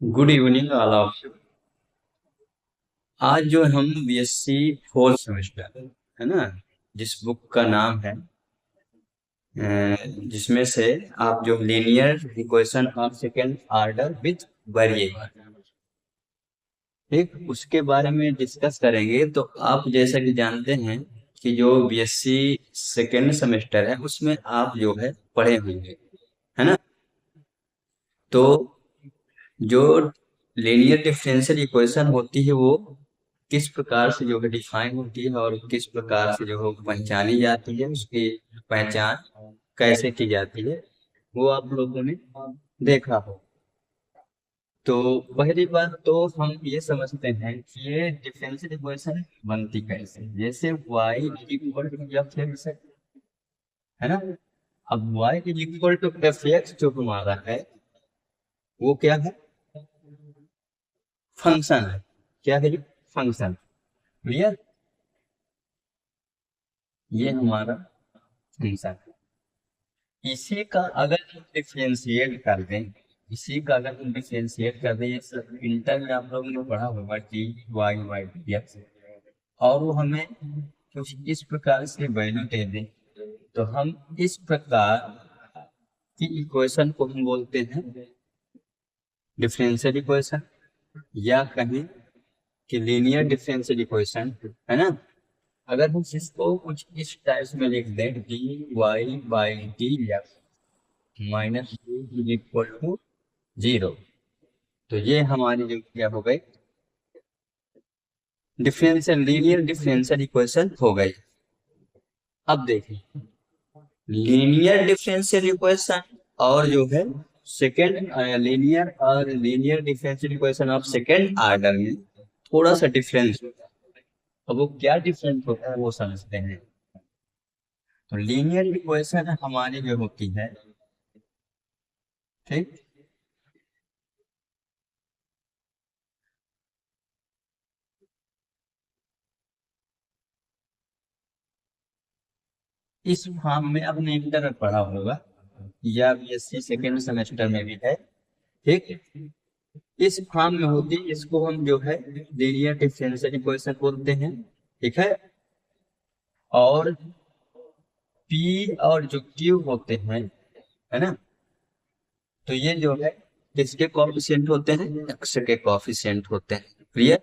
Good evening all of you. आज जो हम बीएससी फोर्थ सेमेस्टर है ना, जिस बुक का नाम है जिसमें से आप जो linear equation of second order with variable, ठीक उसके बारे में डिस्कस करेंगे। तो आप जैसा कि जानते हैं कि जो बीएससी सेकेंड सेमेस्टर है उसमें आप जो है पढ़े होंगे, है ना। तो जो लीनियर डिफरेंशियल इक्वेशन होती है वो किस प्रकार से जो है डिफाइन होती है और किस प्रकार से जो है पहचानी जाती है, उसकी पहचान कैसे की जाती है, वो आप लोगों ने देखा हो। तो पहली बात तो हम ये समझते हैं कि ये डिफरेंशियल इक्वेशन बनती कैसे, जैसे y equal to f x है ना। अब y equal to f x जो हमारा है वो क्या है, फंक्शन है। क्या है ये, फंक्शन। क्लियर, ये हमारा फंक्शन है। इसी का अगर हम डिफरेंशिएट कर दें, इसी का अगर हम डिफरेंशिएट कर दें, ये सब इंटर में आप लोगों ने पढ़ा होगा t y y d x, और वो हमें कुछ इस प्रकार से वैल्यू दे दें, तो हम इस प्रकार की इक्वेशन को हम बोलते हैं डिफरेंशियल इक्वेशन, या कहें कि लीनियर डिफरेंशियल इक्वेशन, है ना। अगर हम इसको कुछ इस टाइप में लिख दें, d y by d x minus is equal to zero, तो ये हमारी जो क्या हो गई, डिफरेंशियल लीनियर डिफरेंशियल इक्वेशन हो गई। अब देखिए, लीनियर डिफरेंशियल इक्वेशन और जो है सेकेंड लीनियर और linear differential equation of second order में थोड़ा सा डिफरेंस होता है। अब वो क्या डिफरेंस होता है वो समझते हैं। तो लीनियर इक्वेशन हमारी जो होती है, ठीक, इस फॉर्म में आपने इंटर में पढ़ा होगा या बीएससी सेकेंड सेमेस्टर में भी है, ठीक। इस फॉर्म में होती है, इसको हम जो है लीनियर डिफरेंशियल इक्वेशन बोलते हैं, ठीक है। और पी और जो क्यू होते हैं, है ना, तो ये जो है किसके कोफिशिएंट होते हैं, एक्स के कोफिशिएंट होते हैं। क्लियर।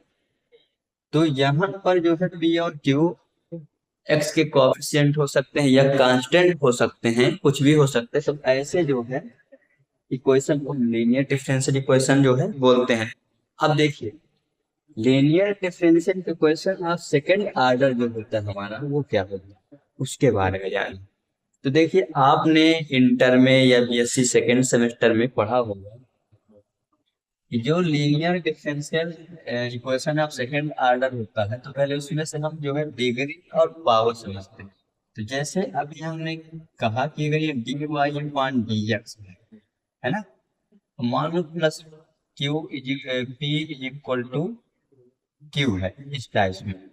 तो यहाँ पर जो है पी और क्यू एक्स के कोफिशिएंट हो सकते हैं या कांस्टेंट हो सकते हैं, कुछ भी हो सकते हैं। सब ऐसे जो है इक्वेशन को लीनियर डिफरेंशियल इक्वेशन जो है बोलते हैं। अब देखिए, linear differential equation of second order जो होता है हमारा, वो क्या होता है उसके बारे में जान। तो देखिए, आपने इंटर में या बीएससी सेकेंड सेमेस्टर में पढ़ा होगा कि जो linear differential equation of second order होता है, तो पहले उसमें से हम जो है डिग्री और पावर समझते हैं। तो जैसे अभी हमने कहा कि अगर ये d y upon d x है ना, तो मान लो plus q is p is equal to q है इस टाइप में,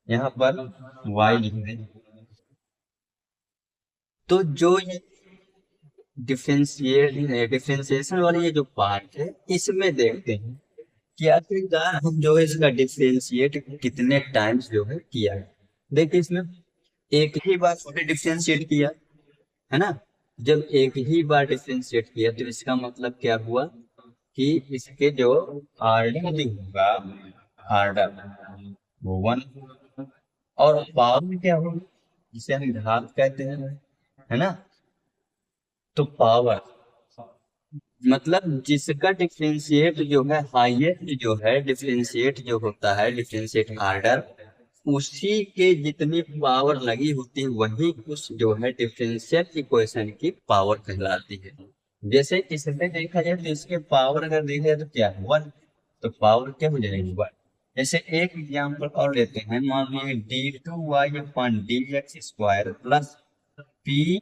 यहाँ पर वाई लिख दें। तो जो ये डिफरेंशिएशन वाली ये जो पार्ट है, इसमें देखते हैं कि आखिरकार हम जो है इसका डिफरेंशिएट कितने टाइम्स जो है किया है। देखिए, इसमें एक ही बार हमने डिफरेंशिएट किया, है ना। जब एक ही बार डिफरेंशिएट किया तो इसका मतलब क्या हुआ कि इसके जो आर्डर भी होगा, आर्डर वो वन, और पावर क्या होगी जिसे हम घात कहते हैं, है ना। तो पावर मतलब जिसका डिफरेंशिएट जो है हाईएस्ट जो है, डिफरेंशिएट जो होता है डिफरेंशिएट ऑर्डर, उसी के जितनी पावर लगी होती है वही उस जो है डिफरेंशियल इक्वेशन की पावर कहलाती है। जैसे इसमें देखा जाए तो इसके पावर अगर देखा जाए तो क्या है, वन। तो पावर क्या हो जाएगी, वन। जैसे एक एग्जाम्पल और लेते हैं, मान लीजिए d two y upon d x square plus p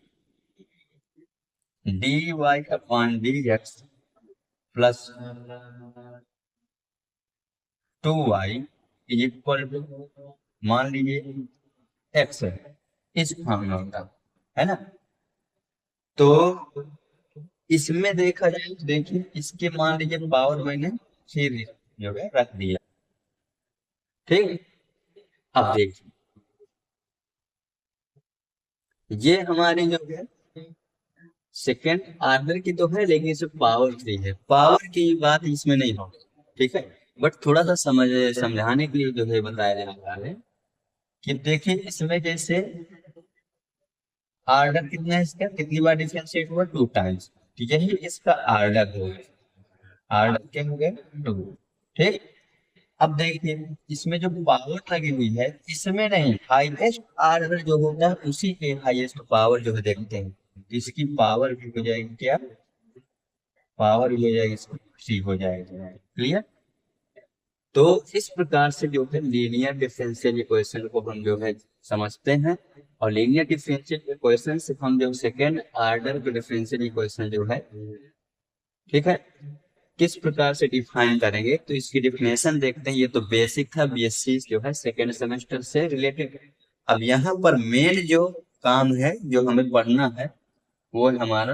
d y upon d x plus two y is equal to, मान लीजिए एक्स है, इस फॉर्म में होता है ना। तो इसमें देखा जाए तो देखिए, इसके मान लीजिए पावर मैंने 3 जो है रख दिया। ठीक, अब देखिए ये हमारी जो है सेकेंड ऑर्डर की तो है, लेकिन इसमें पावर 3 है, पावर की बात इसमें नहीं होगी। ठीक है, बट थोड़ा सा समझाने के लिए जो है बताया जा रहा है कि देखिए इसमें जैसे ऑर्डर कितना है, इसका कितनी बार डिफरेंशिएट हुआ, 2 टाइम्स। तो यही इसका ऑर्डर हो गया, ऑर्डर क्या हो गया, 2। ठीक, अब देखिए इसमें जो पावर लगी हुई है इसमें नहीं, हाईएस्ट ऑर्डर जो होता है उसी के हाईएस्ट पावर जो है देखते हैं, तो इसकी पावर भी हो जाएगी क्या, पावर भी हो जाएगी, इसकी 3 हो जाएगी। क्लियर। तो इस प्रकार से जो है लीनियर डिफरेंशियल इक्वेशन को हम जो है समझते हैं, और लीनियर डिफरेंशियल इक्वेशन से हम जो सेकेंड ऑर्डर के डिफरेंशियल इक्वेशन जो है, ठीक है, किस प्रकार से डिफाइन करेंगे, तो इसकी डिफिनेशन देखते हैं। ये तो बेसिक था, बीएससी जो है सेकेंड सेमेस्टर से रिलेटेड। अब यहाँ पर मेन जो काम है जो हमें पढ़ना है वो है हमारा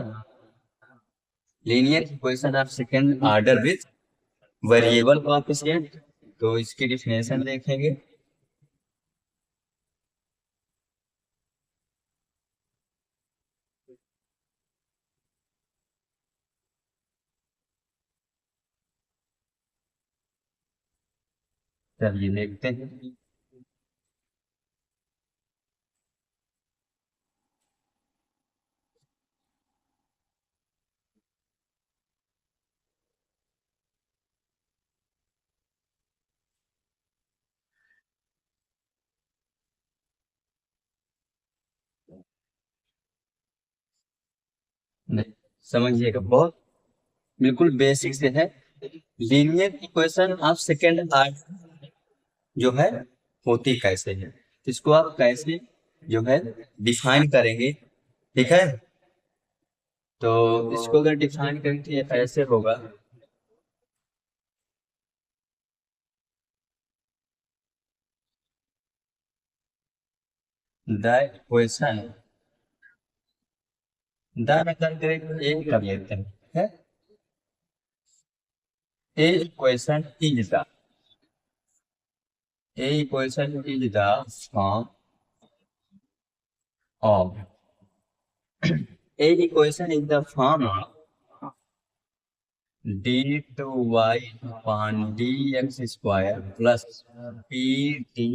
linear equation of second order with variable coefficient. तो इसकी डिफिनेशन देखेंगे। चलिए देखते हैं। नहीं, समझिएगा, बहुत बिल्कुल बेसिक से है। Linear equation of second order जो है होती कैसे है, इसको आप कैसे जो है डिफाइन करेंगे। ठीक है, तो इसको अगर डिफाइन करेंगे तो ऐसे होगा, द इक्वेशन, द मतलब करेंगे एक कर लेते हैं, a equation is the, a equation is the form of, a equation is the form of dy upon dx square plus pdy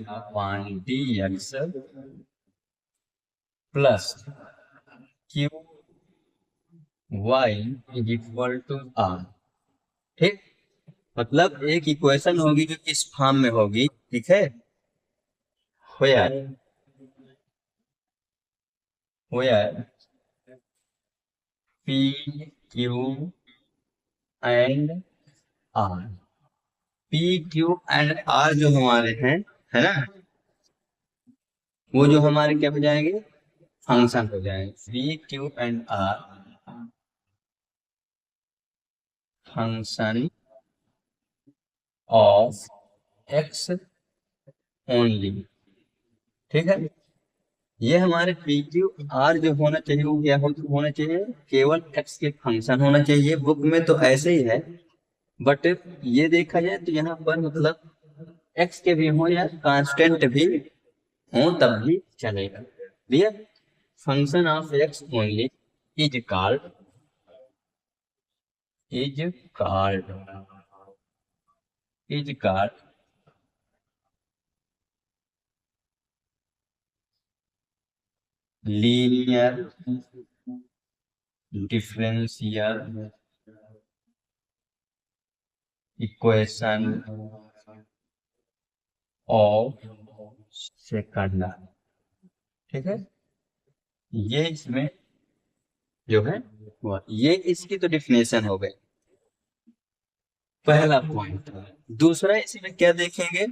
upon dx plus qy is equal to r। ठीक, मतलब एक equation होगी जो इस form में होगी। ठीक है, where where p q and आर, पी क्यू एंड आर जो हमारे हैं, है ना, वो जो हमारे क्या हो जाएंगे, फंक्शन हो जाएंगे। P q and r function of x only. ठीक है, ये हमारे पी क्यू आर जो होना चाहिए वो क्या होना चाहिए, केवल एक्स के फंक्शन होना चाहिए। बुक में तो ऐसे ही है, बट ये देखा जाए तो यहाँ पर मतलब एक्स के भी हो या कांस्टेंट भी हो तब भी चलेगा। Clear. Function of x only is called, is called is called linear differential equation of second. ठीक है, ये इसमें जो है ये इसकी तो डिफिनेशन हो गई, पहला पॉइंट। दूसरा इसमें क्या देखेंगे,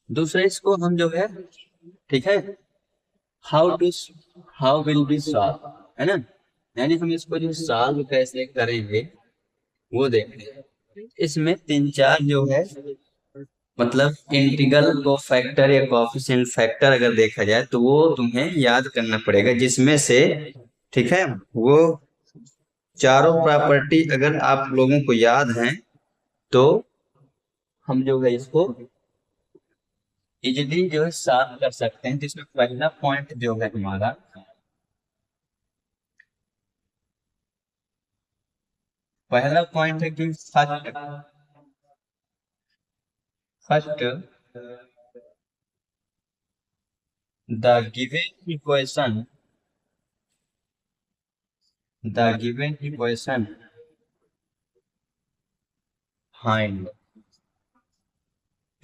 दूसरा इसको हम जो है, ठीक है, how to, how will be solve, है ना, यानी हम इसको जो सॉल्व कैसे करेंगे वो देखेंगे। इसमें 3-4 जो है मतलब इंटीग्रल को फैक्टर या कोएफिशिएंट फैक्टर अगर देखा जाए तो वो तुम्हें याद करना पड़ेगा, जिसमें से ठीक है। वो चारों प्रॉपर्टी अगर आप लोगों को याद हैं तो हम जो है इसको इजीली जो है सॉल्व कर सकते हैं। जिसमें पहला पॉइंट जो है हमारा, पहला पॉइंट है कि first the given equation find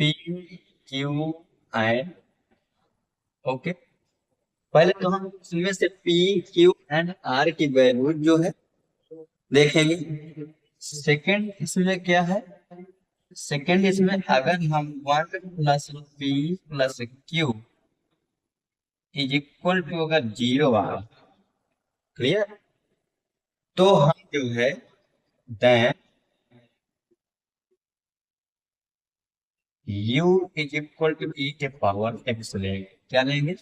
P q and, okay. पहले तो हम इसमें से पी क्यू एंड आर की वैल्यू जो है देखेंगे। सेकंड इसमें क्या है, सेकंड इसमें अगर हम 1 + p + q is equal to अगर 0 आ, क्लियर, तो हम जो है then u is equal to e के पावर x लेंगे। क्या लेंगे?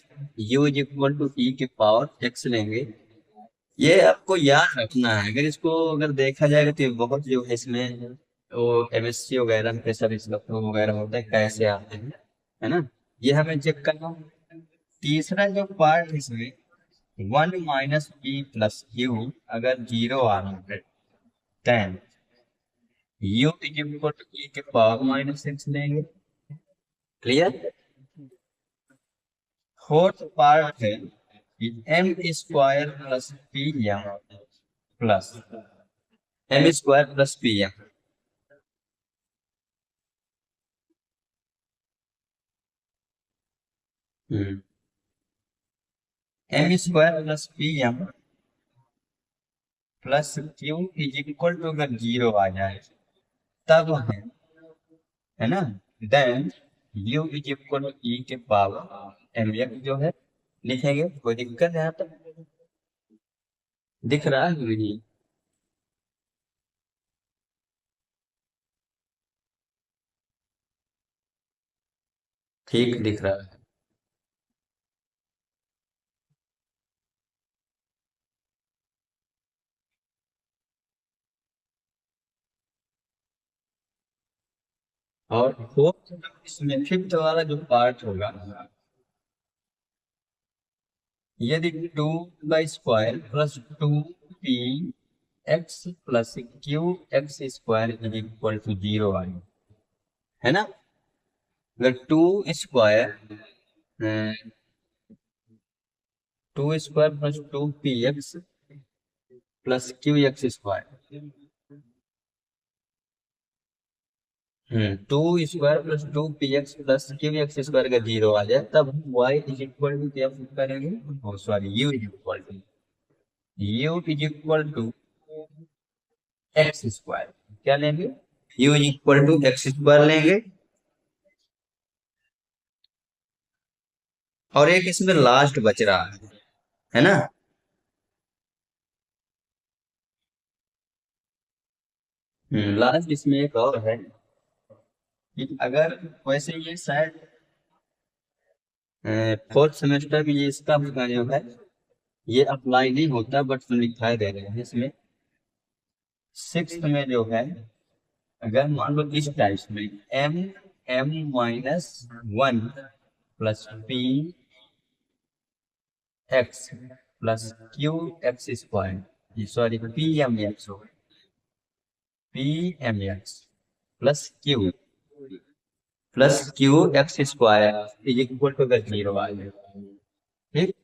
u is equal to e के पावर x लेंगे। ये आपको याद रखना है। अगर इसको अगर देखा जाएगा तो ये बहुत जो है इसमें वो एमएससी वगैरह में प्रेशर वगैरह होता है, कैसे आते हैं, है ना, ये हमें चेक करना है। तीसरा जो पार्ट है इसमें 1 - p + q अगर 0 आ रहा है then u is equal to e के पावर -x लेंगे। क्लियर। फोर्थ पार्ट है m² + pm plus m² + pm। m² + pm plus q is equal to अगर 0 आ जाए तब है ना, then u is equal to e के पावर mx जो है लिखेंगे। कोई दिक्कत है यहाँ तक? दिख रहा है नहीं? ठीक दिख रहा है। और फोर्थ इसमें फिफ्थ वाला जो पार्ट होगा, यदि 2 + 2p x + q(x² = 0) आए, है ना। अगर 2² + 2px + qx², 2² + 2px + qx² का 0 आ जाए तब हम y इज इक्वल टू क्या करेंगे, sorry u is equal to x²। क्या लेंगे? u is equal to x² लेंगे। और एक इसमें लास्ट बच रहा है ना। लास्ट इसमें एक और है कि अगर वैसे ये शायद फोर्थ सेमेस्टर में ये इसका जो है ये अप्लाई नहीं होता, बट लिखाई दे रहे हैं इसमें। सिक्स्थ में जो है अगर मान लो इस टाइप में m-1 + px + qx², sorry pmx होगा, pmx + qx² is equal to अगर 0 आ जाए, ठीक,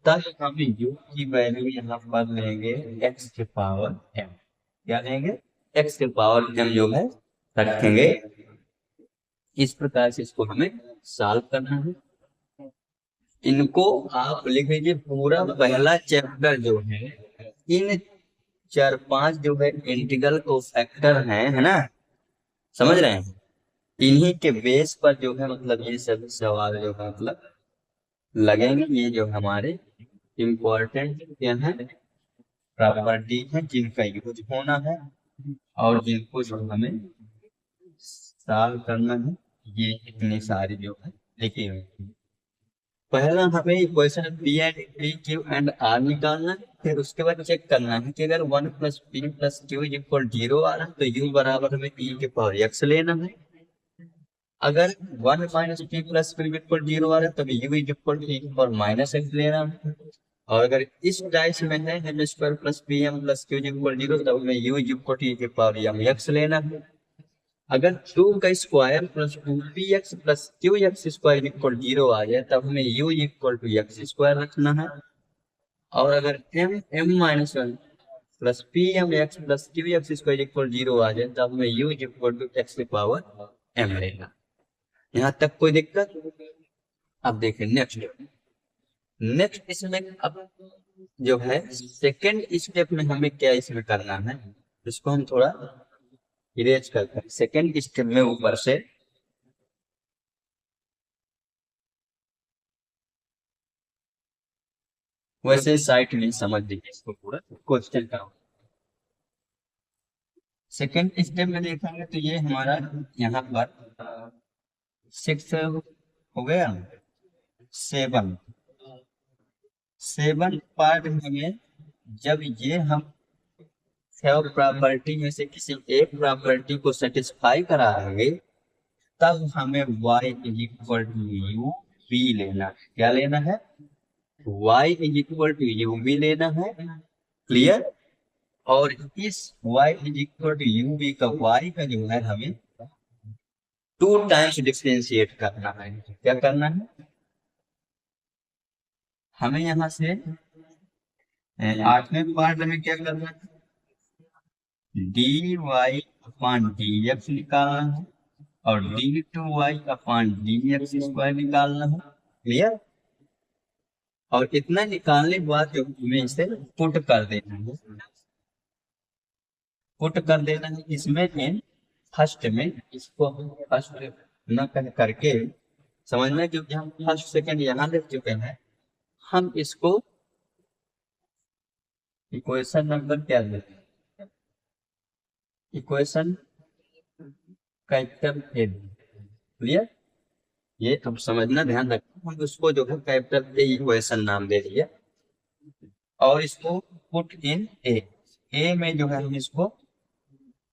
तब हम u की वैल्यू यहाँ पर लेंगे x के पावर m। क्या लेंगे? x के पावर m जो है रखेंगे। इस प्रकार से इसको हमें सॉल्व करना है। इनको आप लिख लीजिए। पूरा पहला चैप्टर जो है इन 4-5 जो है इंटीग्रल को फैक्टर हैं, है ना, समझ रहे हैं। इन्हीं के बेस पर जो है मतलब ये सब सवाल जो है मतलब लगेंगे। ये जो हमारे इम्पोर्टेंट क्या है, प्रॉपर्टी है जिनका यूज होना है और जिनको जो हमें सॉल्व करना है। ये इतनी सारी जो है लिखी हुई है। पहला हमें equation P, Q and R निकालना है, फिर उसके बाद चेक करना है कि अगर 1 + P + Q = 0 आ रहा है तो U बराबर हमें e⁻x लेना है। अगर 1 - P + Q = 0 आ रहा है तब U e⁻x लेना है। और अगर इस डाइस में है m² + Pm + Q = 0 तब हमें U e⁻mx लेना है। अगर 2 का स्क्वायर प्लस 2px + qx² = 0 आ जाए तब हमें u = x² रखना है। और अगर m-1 + pmx + qx² = 0 आ जाए तब हमें u = x⁻m लेना। यहाँ तक कोई दिक्कत? अब देखिए नेक्स्ट इसमें अब जो है सेकेंड स्टेप में हमें क्या इसमें करना है, इसको हम थोड़ा इरेज करते हैं। सेकेंड स्टेप में ऊपर से वैसे साइट में समझ लीजिए इसको पूरा क्वेश्चन का। सेकेंड स्टेप में देखेंगे तो ये हमारा यहाँ पर 6 हो गया। 7 पार्ट हमें जब ये हम सब प्रॉपर्टी में से किसी एक प्रॉपर्टी को सेटिस्फाई कराएंगे तब हमें y = u v लेना है। क्या लेना है? y = u v लेना है। क्लियर? और इस y = u v का y का जो है हमें 2 टाइम्स डिफरेंशिएट करना है। क्या करना है? हमें यहाँ से 8वें पार्ट में क्या करना है? dy/dx निकालना है और d2y/dx² निकालना है। क्लियर? और इतना निकालने के बाद जो हमें इसे पुट कर देना है। पुट कर देना है इसमें फर्स्ट में इसको हम फर्स्ट न कह करके समझना, क्योंकि हम फर्स्ट सेकंड यहाँ लिख चुके हैं। हम इसको इक्वेशन नंबर क्या देते हैं? Equation capital A. क्लियर? ये अब समझना, ध्यान रखना। हम उसको जो है कैपिटल ए इक्वेशन नाम दे दिए और इसको पुट इन ए में जो है हम इसको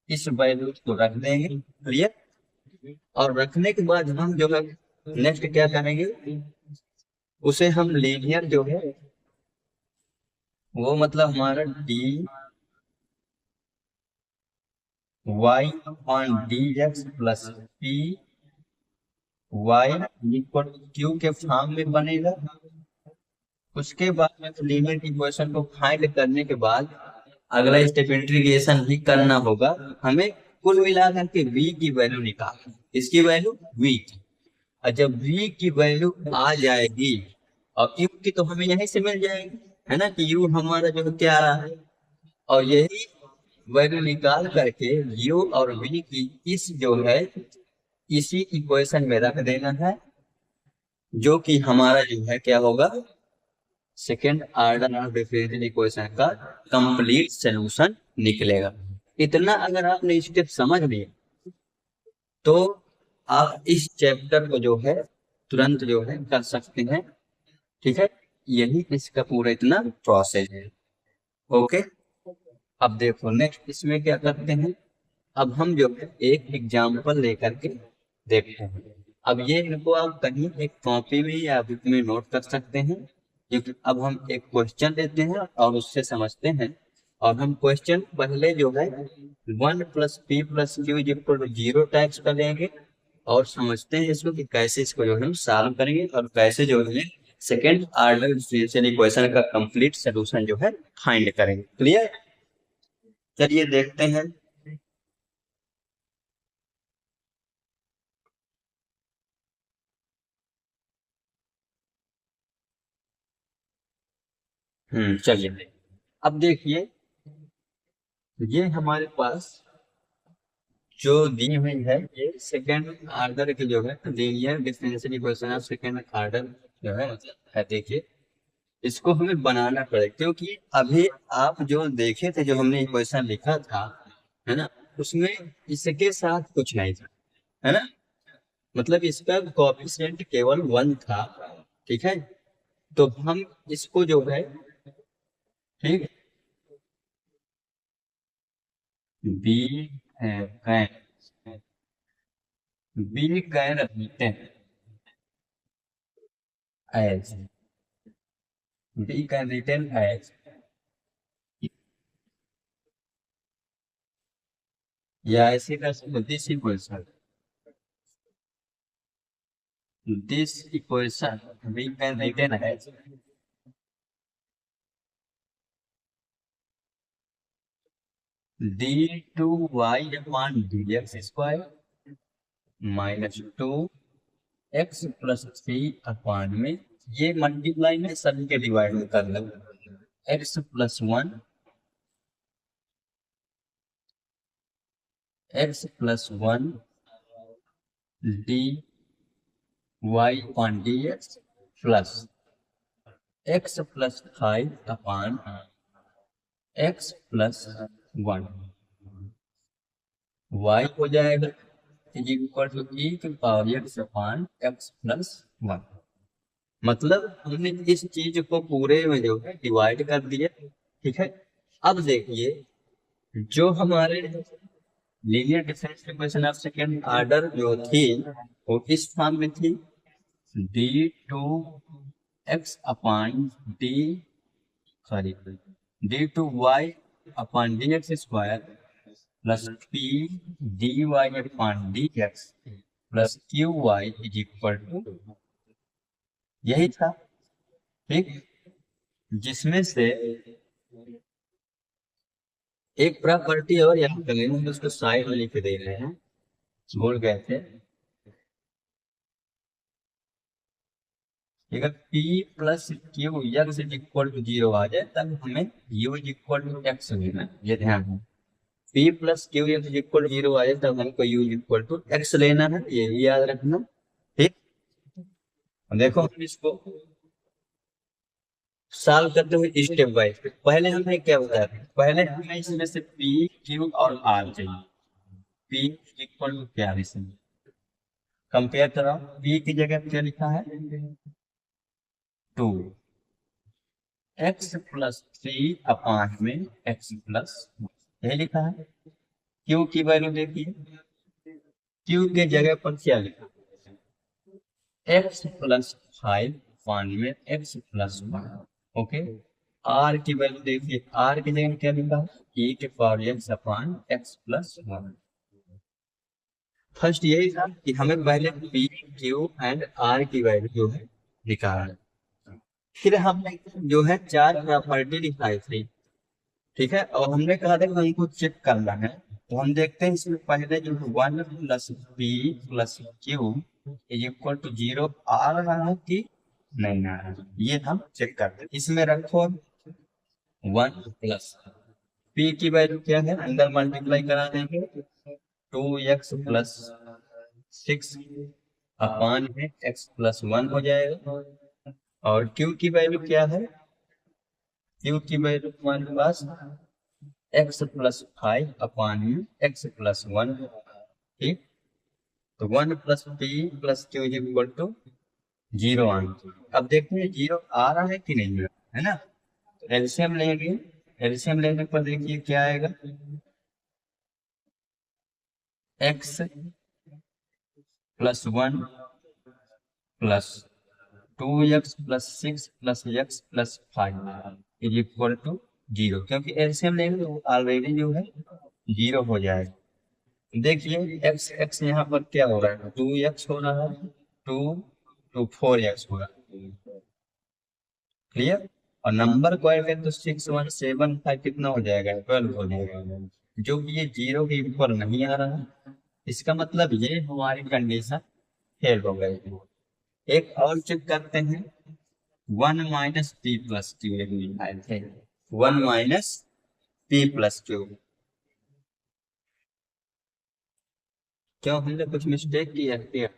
इस वैल्यू को रख देंगे। क्लियर? और रखने के बाद हम जो है नेक्स्ट क्या करेंगे, उसे हम लीनियर जो है वो मतलब हमारा dy/dx + py = q के फॉर्म में बनेगा। उसके बाद में लीनियर इक्वेशन को फाइंड करने के बाद अगला स्टेप इंटीग्रेशन भी करना होगा। हमें कुल मिलाकर के v की वैल्यू निकालना। इसकी वैल्यू v की। और जब v की वैल्यू आ जाएगी और u की तो हमें यहीं से मिल जाएगी, है ना, कि u हमारा जो क्या आ रहा है। और यही वैल्यू निकाल करके u और v की इस जो है इसी इक्वेशन में रख देना है, जो कि हमारा जो है क्या होगा, second order of differential equation का कंप्लीट सॉल्यूशन निकलेगा। इतना अगर आपने स्टेप समझ लिया तो आप इस चैप्टर को जो है तुरंत जो है कर सकते हैं। ठीक है, यही इसका पूरा इतना प्रोसेस है। ओके, अब देखो नेक्स्ट इसमें क्या करते हैं। अब हम जो है एक एग्जाम्पल लेकर के देखते हैं। अब ये इनको आप कहीं एक कॉपी में या बुक में नोट कर सकते हैं, क्योंकि अब हम एक क्वेश्चन लेते हैं और उससे समझते हैं। और हम क्वेश्चन पहले जो है 1 + P + Q = 0 टाइप्स का लेंगे और समझते हैं इसको कि कैसे इसको जो है हम सॉल्व करेंगे और कैसे जो है सेकेंड ऑर्डर डिफरेंशियल इक्वेशन का कंप्लीट सॉल्यूशन जो है फाइंड करेंगे। क्लियर? चलिए देखते हैं। चलिए अब देखिए, ये हमारे पास जो दी हुई है ये सेकेंड ऑर्डर की जो है linear differential equation of second order जो है मतलब है। देखिए इसको हमें बनाना पड़ेगा, क्योंकि अभी आप जो देखे थे, जो हमने इक्वेशन लिखा था, है ना, उसमें इसके साथ कुछ नहीं था, है ना, मतलब इसका कोएफिशिएंट केवल 1 था। ठीक है, तो हम इसको जो है, ठीक, be can be can written as, be can written as, या ऐसे कर सकते, this equation we can written as d2y upon dx square minus 2x plus 3 में, ये मल्टीप्लाई में सभी के डिवाइड में कर लो, x plus 1, x plus 1 dy upon dx plus x plus 5 upon x plus 1, y हो जाएगा इक्वल टू ई की power x upon x plus 1। मतलब हमने इस चीज को पूरे में जो है डिवाइड कर दिया, ठीक है। अब देखिए जो हमारे linear differential equation of second order जो थी वो इस फॉर्म में थी, d two x upon d sorry d two y upon d x square plus p d y upon d x plus q y is equal to, यही था, ठीक। जिसमें से एक प्रॉपर्टी और यहाँ पे लेना है, उसको साइड में लिख दे रहे हैं, भूल गए थे। अगर p plus q x is equal to 0 आ जाए तब हमें u is equal to x लेना है, ये ध्यान है। p plus q x is equal to 0 आ जाए तब हमको u is equal to x लेना है, ये भी याद रखना, ठीक। देखो हम इसको सॉल्व करते हुए स्टेप बाय स्टेप। पहले हमें क्या बताया था, पहले हमें इसमें से p q और r चाहिए। p इक्वल टू क्या है, इसमें कंपेयर कराओ, p की जगह क्या लिखा है 2 एक्स प्लस 3 अपॉन में एक्स प्लस, यही लिखा है। क्यू की वैल्यू देखिए, क्यू के जगह पर क्या लिखा, एक्स प्लस 5 अपॉन में एक्स प्लस 1, ओके। आर की वैल्यू देखिए, आर की जगह क्या लिखा है, ई के power x upon x plus 1। First यही था कि हमें पहले पी क्यू एंड आर की वैल्यू जो है निकालना, फिर हमने जो है 4 प्रॉपर्टी दिखाई थी, ठीक है, और हमने कहा था कि हमको चेक करना है। तो हम देखते हैं इसमें पहले जो 1 plus p plus q is equal to 0 आ रहा है कि नहीं आ रहा है, ये हम चेक करते हैं। इसमें रखो 1 प्लस पी की वैल्यू क्या है, अंदर मल्टीप्लाई करा देंगे, 2x प्लस 6 अपॉन में x प्लस 1 हो जाएगा। और q की वैल्यू क्या है, q की वैल्यू हमारे पास x प्लस 5 अपॉन में x प्लस 1, ठीक। तो 1 plus p plus q is equal to 0 आना। अब देखते हैं 0 आ रहा है कि नहीं, है ना। एलसीएम लेंगे, एलसीएम लेने पर देखिए क्या आएगा, x plus 1 plus 2x plus 6 plus x plus 5 is equal to 0, क्योंकि एलसीएम लेंगे तो ऑलरेडी जो है 0 हो जाएगा। देखिए x x यहाँ पर क्या हो रहा है, 2x हो रहा है, 2 टू 4x हो रहा है, क्लियर। और नंबर को आएगा तो 6 1 7 5 कितना हो जाएगा, 12 हो जाएगा, जो कि ये 0 के ऊपर नहीं आ रहा है। इसका मतलब ये हमारी कंडीशन फेल हो गई। एक और चेक करते हैं, 1 minus P plus Q, 1 minus P plus Q, क्यों हमने कुछ मिस्टेक किया है,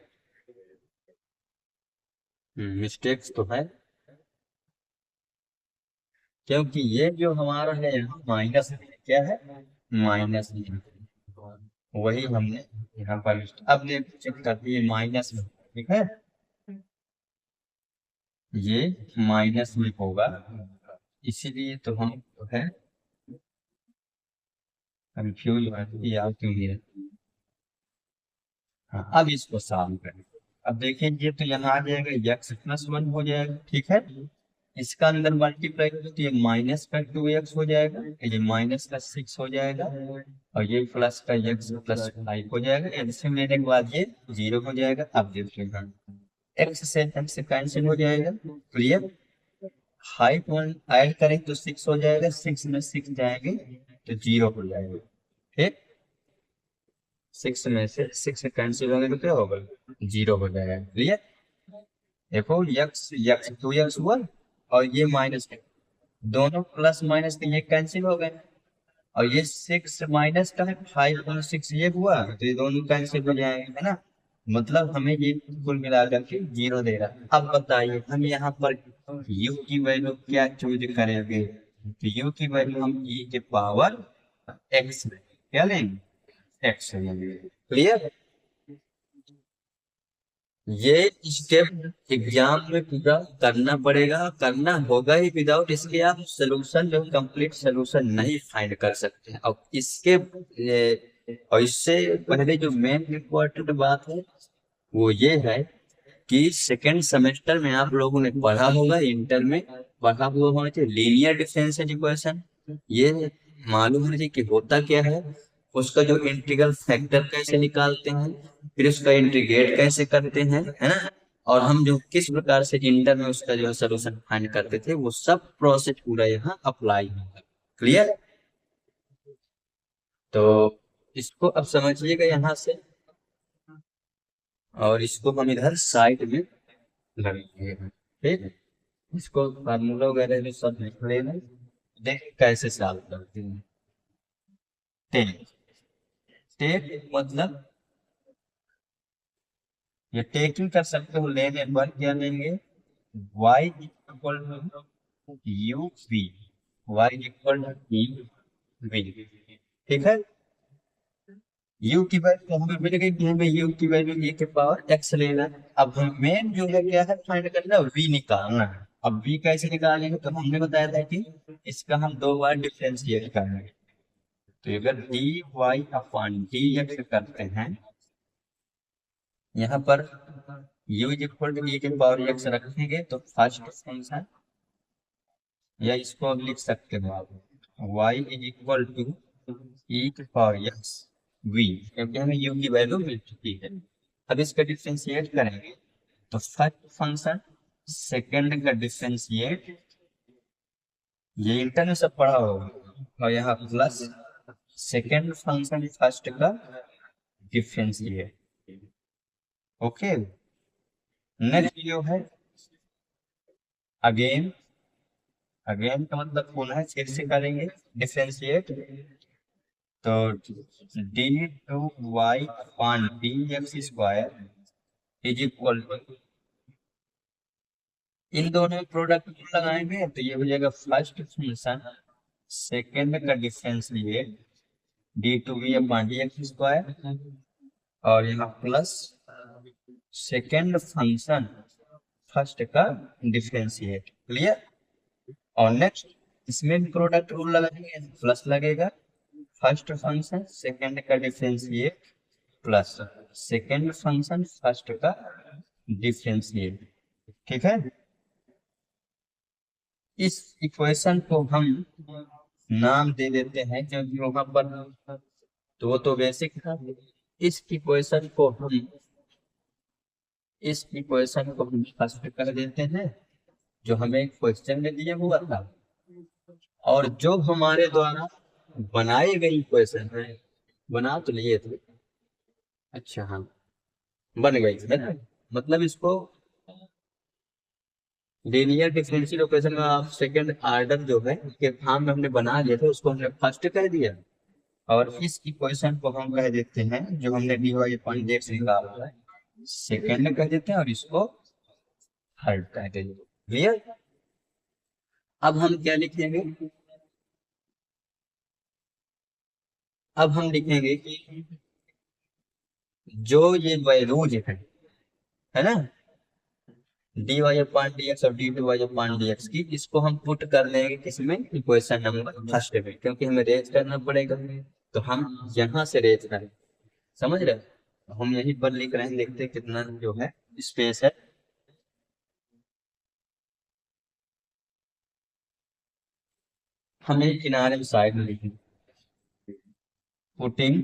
मिस्टेक्स तो है, क्योंकि ये जो हमारा है यहाँ माइनस, क्या है माइनस, वही हमने यहाँ पर अब चेक करते हैं माइनस, ठीक है। ये माइनस में होगा, इसीलिए तो हम जो है कंफ्यूज हो कि यार क्यों नहीं है। हाँ, अब इसको सॉल्व करें। अब देखिए ये तो यहाँ आ जाएगा x+1 हो जाएगा, ठीक है। इसका अंदर मल्टीप्लाई करें तो ये माइनस का 2x हो जाएगा, ये माइनस का 6 हो जाएगा, और ये प्लस का x+5 हो जाएगा। एलसीएम लेने के बाद ये 0 हो जाएगा। अब देखिएगा x से x कैंसिल हो जाएगा, क्लियर। हाइट वन ऐड करें तो 6 हो जाएगा, 6 में 6 जाएंगे तो 0 हो जाएगा, ठीक। 6 में से 6 कैंसिल होने तो क्या होगा, 0 हो जाएगा, क्लियर। देखो यक्स यक्स 2x हुआ, और ये माइनस, दोनों प्लस माइनस के ये कैंसिल हो गए, और ये 6 माइनस का है, 5 और 6 ये हुआ तो ये दोनों कैंसिल हो जाएंगे, है ना। मतलब हमें ये कुल मिलाकर के 0 दे रहा है। अब बताइए हम यहाँ पर u की वैल्यू क्या चूज करेंगे, तो u की वैल्यू हम e के पावर x में क्या लेंगे, x लेंगे, क्लियर। ये स्टेप एग्जाम में पूरा करना पड़ेगा, करना होगा ही, विदाउट इसके आप सोल्यूशन जो कंप्लीट सोल्यूशन नहीं फाइंड कर सकते। और इसके और इससे पहले जो मेन इम्पोर्टेंट बात है वो ये है कि सेकेंड सेमेस्टर में आप लोगों ने पढ़ा होगा, इंटर में पढ़ा हुआ होना चाहिए लीनियर डिफरेंशियल इक्वेशन। ये मालूम होना चाहिए कि होता क्या है, उसका जो इंटीग्रल फैक्टर कैसे निकालते हैं, फिर उसका इंटीग्रेट कैसे करते हैं, है ना। और हम जो किस प्रकार से इंटर में उसका जो सोल्यूशन फाइंड करते थे, वो सब प्रोसेस पूरा यहाँ अप्लाई होगा, क्लियर। तो इसको अब समझिएगा यहाँ से, और इसको हम इधर साइड में लगेंगे, ठीक। इसको फार्मूला वगैरह भी सब लिख लेना, देख कैसे सॉल्व करते हैं। टेक टेक मतलब ये टेकिंग कर सकते हो, लेने पर क्या लेंगे, y equal to u v, y equal to u v, ठीक है। u की वैल्यू हमें मिल गई कि हमें u की वैल्यू e के पावर x लेना है। अब हम मेन जो है क्या है, फाइंड करना है, v निकालना है। अब v कैसे निकालेंगे, तो हमने बताया था कि इसका हम दो बार डिफरेंशिएट करेंगे। तो अगर dy अपॉन dx करते हैं, यहाँ पर u इक्वल टू e के पावर x रखेंगे तो फर्स्ट फंक्शन, या इसको अब लिख सकते हो आप, y is equal to e की पावर x v, क्योंकि हमें u की वैल्यू मिल चुकी है। अब इसका डिफरेंशिएट करेंगे तो फर्स्ट फंक्शन सेकंड का डिफरेंशिएट, ये इंटर में सब पढ़ा होगा, और यहाँ प्लस सेकंड फंक्शन फर्स्ट का डिफरेंशिएट, ओके। नेक्स्ट जो है अगेन, अगेन का मतलब पुनः फिर से करेंगे डिफरेंशिएट, तो d two y upon d x square is equal to, इन दोनों में प्रोडक्ट लगाएंगे तो ये हो जाएगा फर्स्ट फंक्शन सेकेंड का differentiate d two v upon d x square, और यहाँ प्लस सेकेंड फंक्शन फर्स्ट का डिफरेंशिएट, क्लियर। और नेक्स्ट इसमें भी प्रोडक्ट रूल लगाएंगे, प्लस लगेगा, फर्स्ट फंक्शन सेकंड का differentiate plus second function first का डिफरेंशिएट, ठीक है। इस इक्वेशन को हम नाम दे देते हैं, क्योंकि वहां पर तो वो तो बेसिक था। इस इक्वेशन को हम इस इक्वेशन को हम फर्स्ट कर देते हैं, जो हमें क्वेश्चन में दिया हुआ था, और जो हमारे द्वारा बनाई गई इक्वेशन है, बना तो लिए थे, अच्छा हाँ, बन गई है ना। मतलब इसको लीनियर डिफरेंशियल इक्वेशन में आप सेकंड ऑर्डर जो है के फॉर्म में हमने बना लिया था, उसको हमने फर्स्ट कर दिया, और इस इक्वेशन को हम कह देते हैं, जो हमने dy अपॉन dx निकाला है, सेकंड कह देते हैं, और इसको थर्ड कह देते हैं, क्लियर। अब हम क्या लिखेंगे, अब हम लिखेंगे कि जो ये वैल्यूज है ना, d y upon D x और d two y upon D x की, इसको हम पुट कर लेंगे किसमें, इक्वेशन नंबर फर्स्ट में, क्योंकि हमें रेज करना पड़ेगा। तो हम यहाँ से रेज करें, समझ रहे हैं? हम यहीं पर लिख रहे हैं, देखते हैं कितना जो है स्पेस है। हम एक किनारे में साइड में लिखें, putting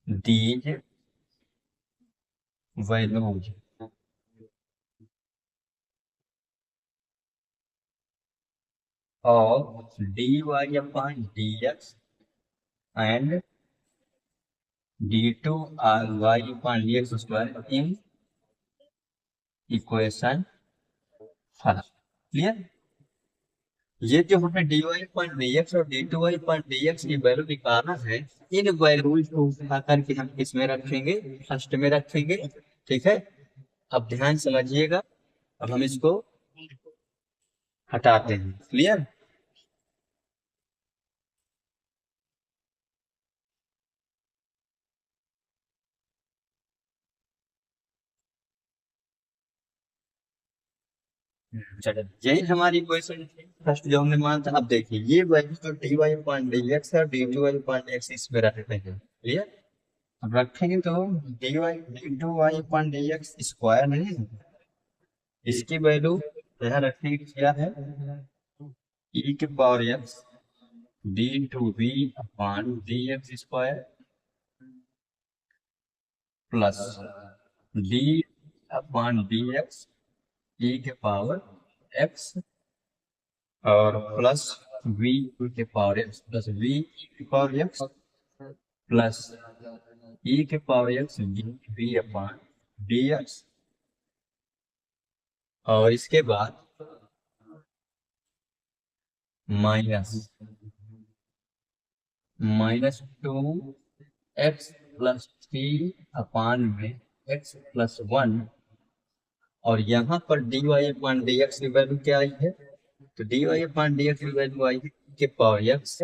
these values of dy upon dx and d2 y upon dx square in equation first. Clear? ये जो हमें dy upon dx और d2y upon dx की वैल्यू निकालना है, इन वैल्यूज को उठा करके हम किसमें रखेंगे, फर्स्ट में रखेंगे। ठीक है, अब ध्यान समझिएगा। अब हम इसको हटाते हैं। क्लियर? चलो, यही हमारी इक्वेशन फर्स्ट जो हमने माना था। अब देखिए ये वैल्यू तो d y point d x और d two y point x इसमें रखते हैं। क्लियर? अब रखेंगे तो d y d two y point d x square नहीं है, इसकी वैल्यू यहाँ रखेंगे क्या है, ई के power x d two v upon d x square plus d upon d x e के पावर एक्स और प्लस वी के पावर एक्स प्लस वी के पावर एक्स प्लस ई के power x d v upon d x, और इसके बाद minus two x plus three upon में x plus one, और यहाँ पर d y upon d x की वैल्यू क्या आई है, तो d y upon d x की वैल्यू आई है के power x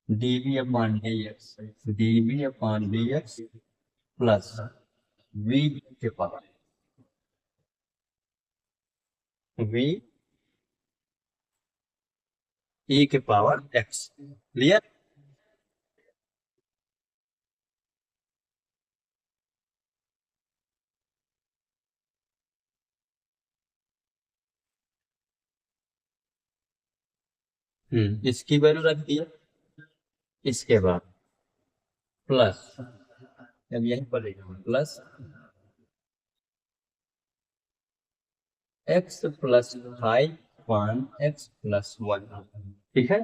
d v upon d x, d v upon d x plus v के पावर वी ई के पावर एक्स। क्लियर? इसकी वैल्यू रख दिया। इसके बाद प्लस, अब यहीं पर लिखा plus x plus five one x plus one. ठीक है,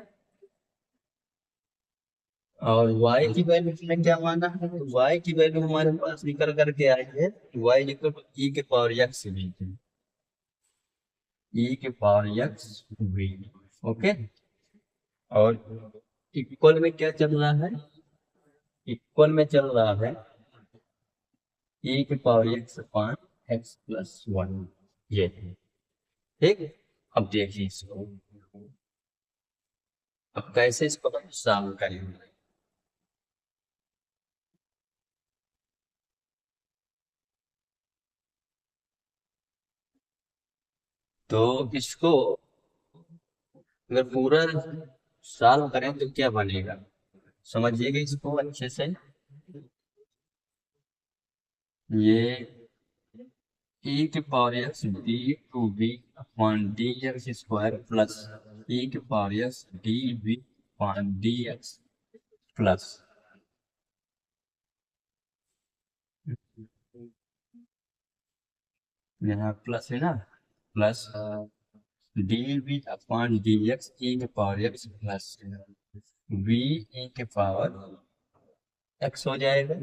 और y की वैल्यू में क्या माना है, तो y की वैल्यू हमारे पास निकल करके आई है y निकल e के पावर एक्स वी, e के पावर एक्स वी। ओके, और इक्वल में क्या चल रहा है, इक्वल में चल रहा है e के power x upon x plus one. ये ठीक। अब देखिए इसको, अब कैसे इसको हम सॉल्व करेंगे। तो इसको अगर पूरा सॉल्व करें तो क्या बनेगा, समझिएगा इसको अच्छे से। ये e के power x d two b upon d x square plus e के power x d b upon d x plus यहाँ प्लस है ना, plus d b upon d x e के power x plus v e के power x हो जाएगा,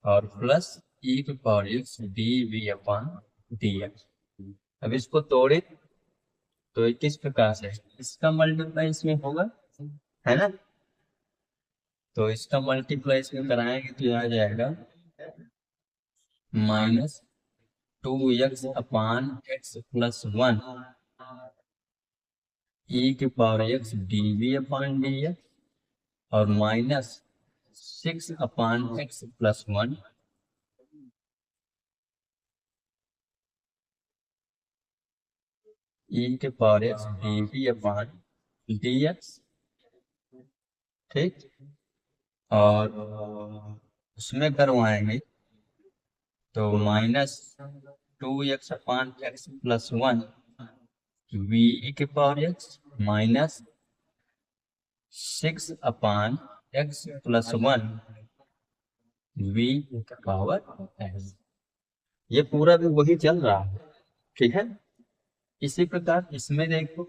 और plus e के power x d v upon d x. अब इसको तोड़े तो ये किस प्रकार से, इसका मल्टीप्लाई इसमें होगा, है ना, तो इसका मल्टीप्लाई इसमें कराएंगे तो आ जाएगा minus two x upon x plus one e के power x d v upon d x, और minus six upon x plus one e के power x d v upon d x, ठीक। और उसमें करवाएंगे तो -2x/x+1 वी के power x -6/x+1 v के पावर एक्स। ये पूरा भी वही चल रहा है, ठीक है। इसी प्रकार इसमें देखो,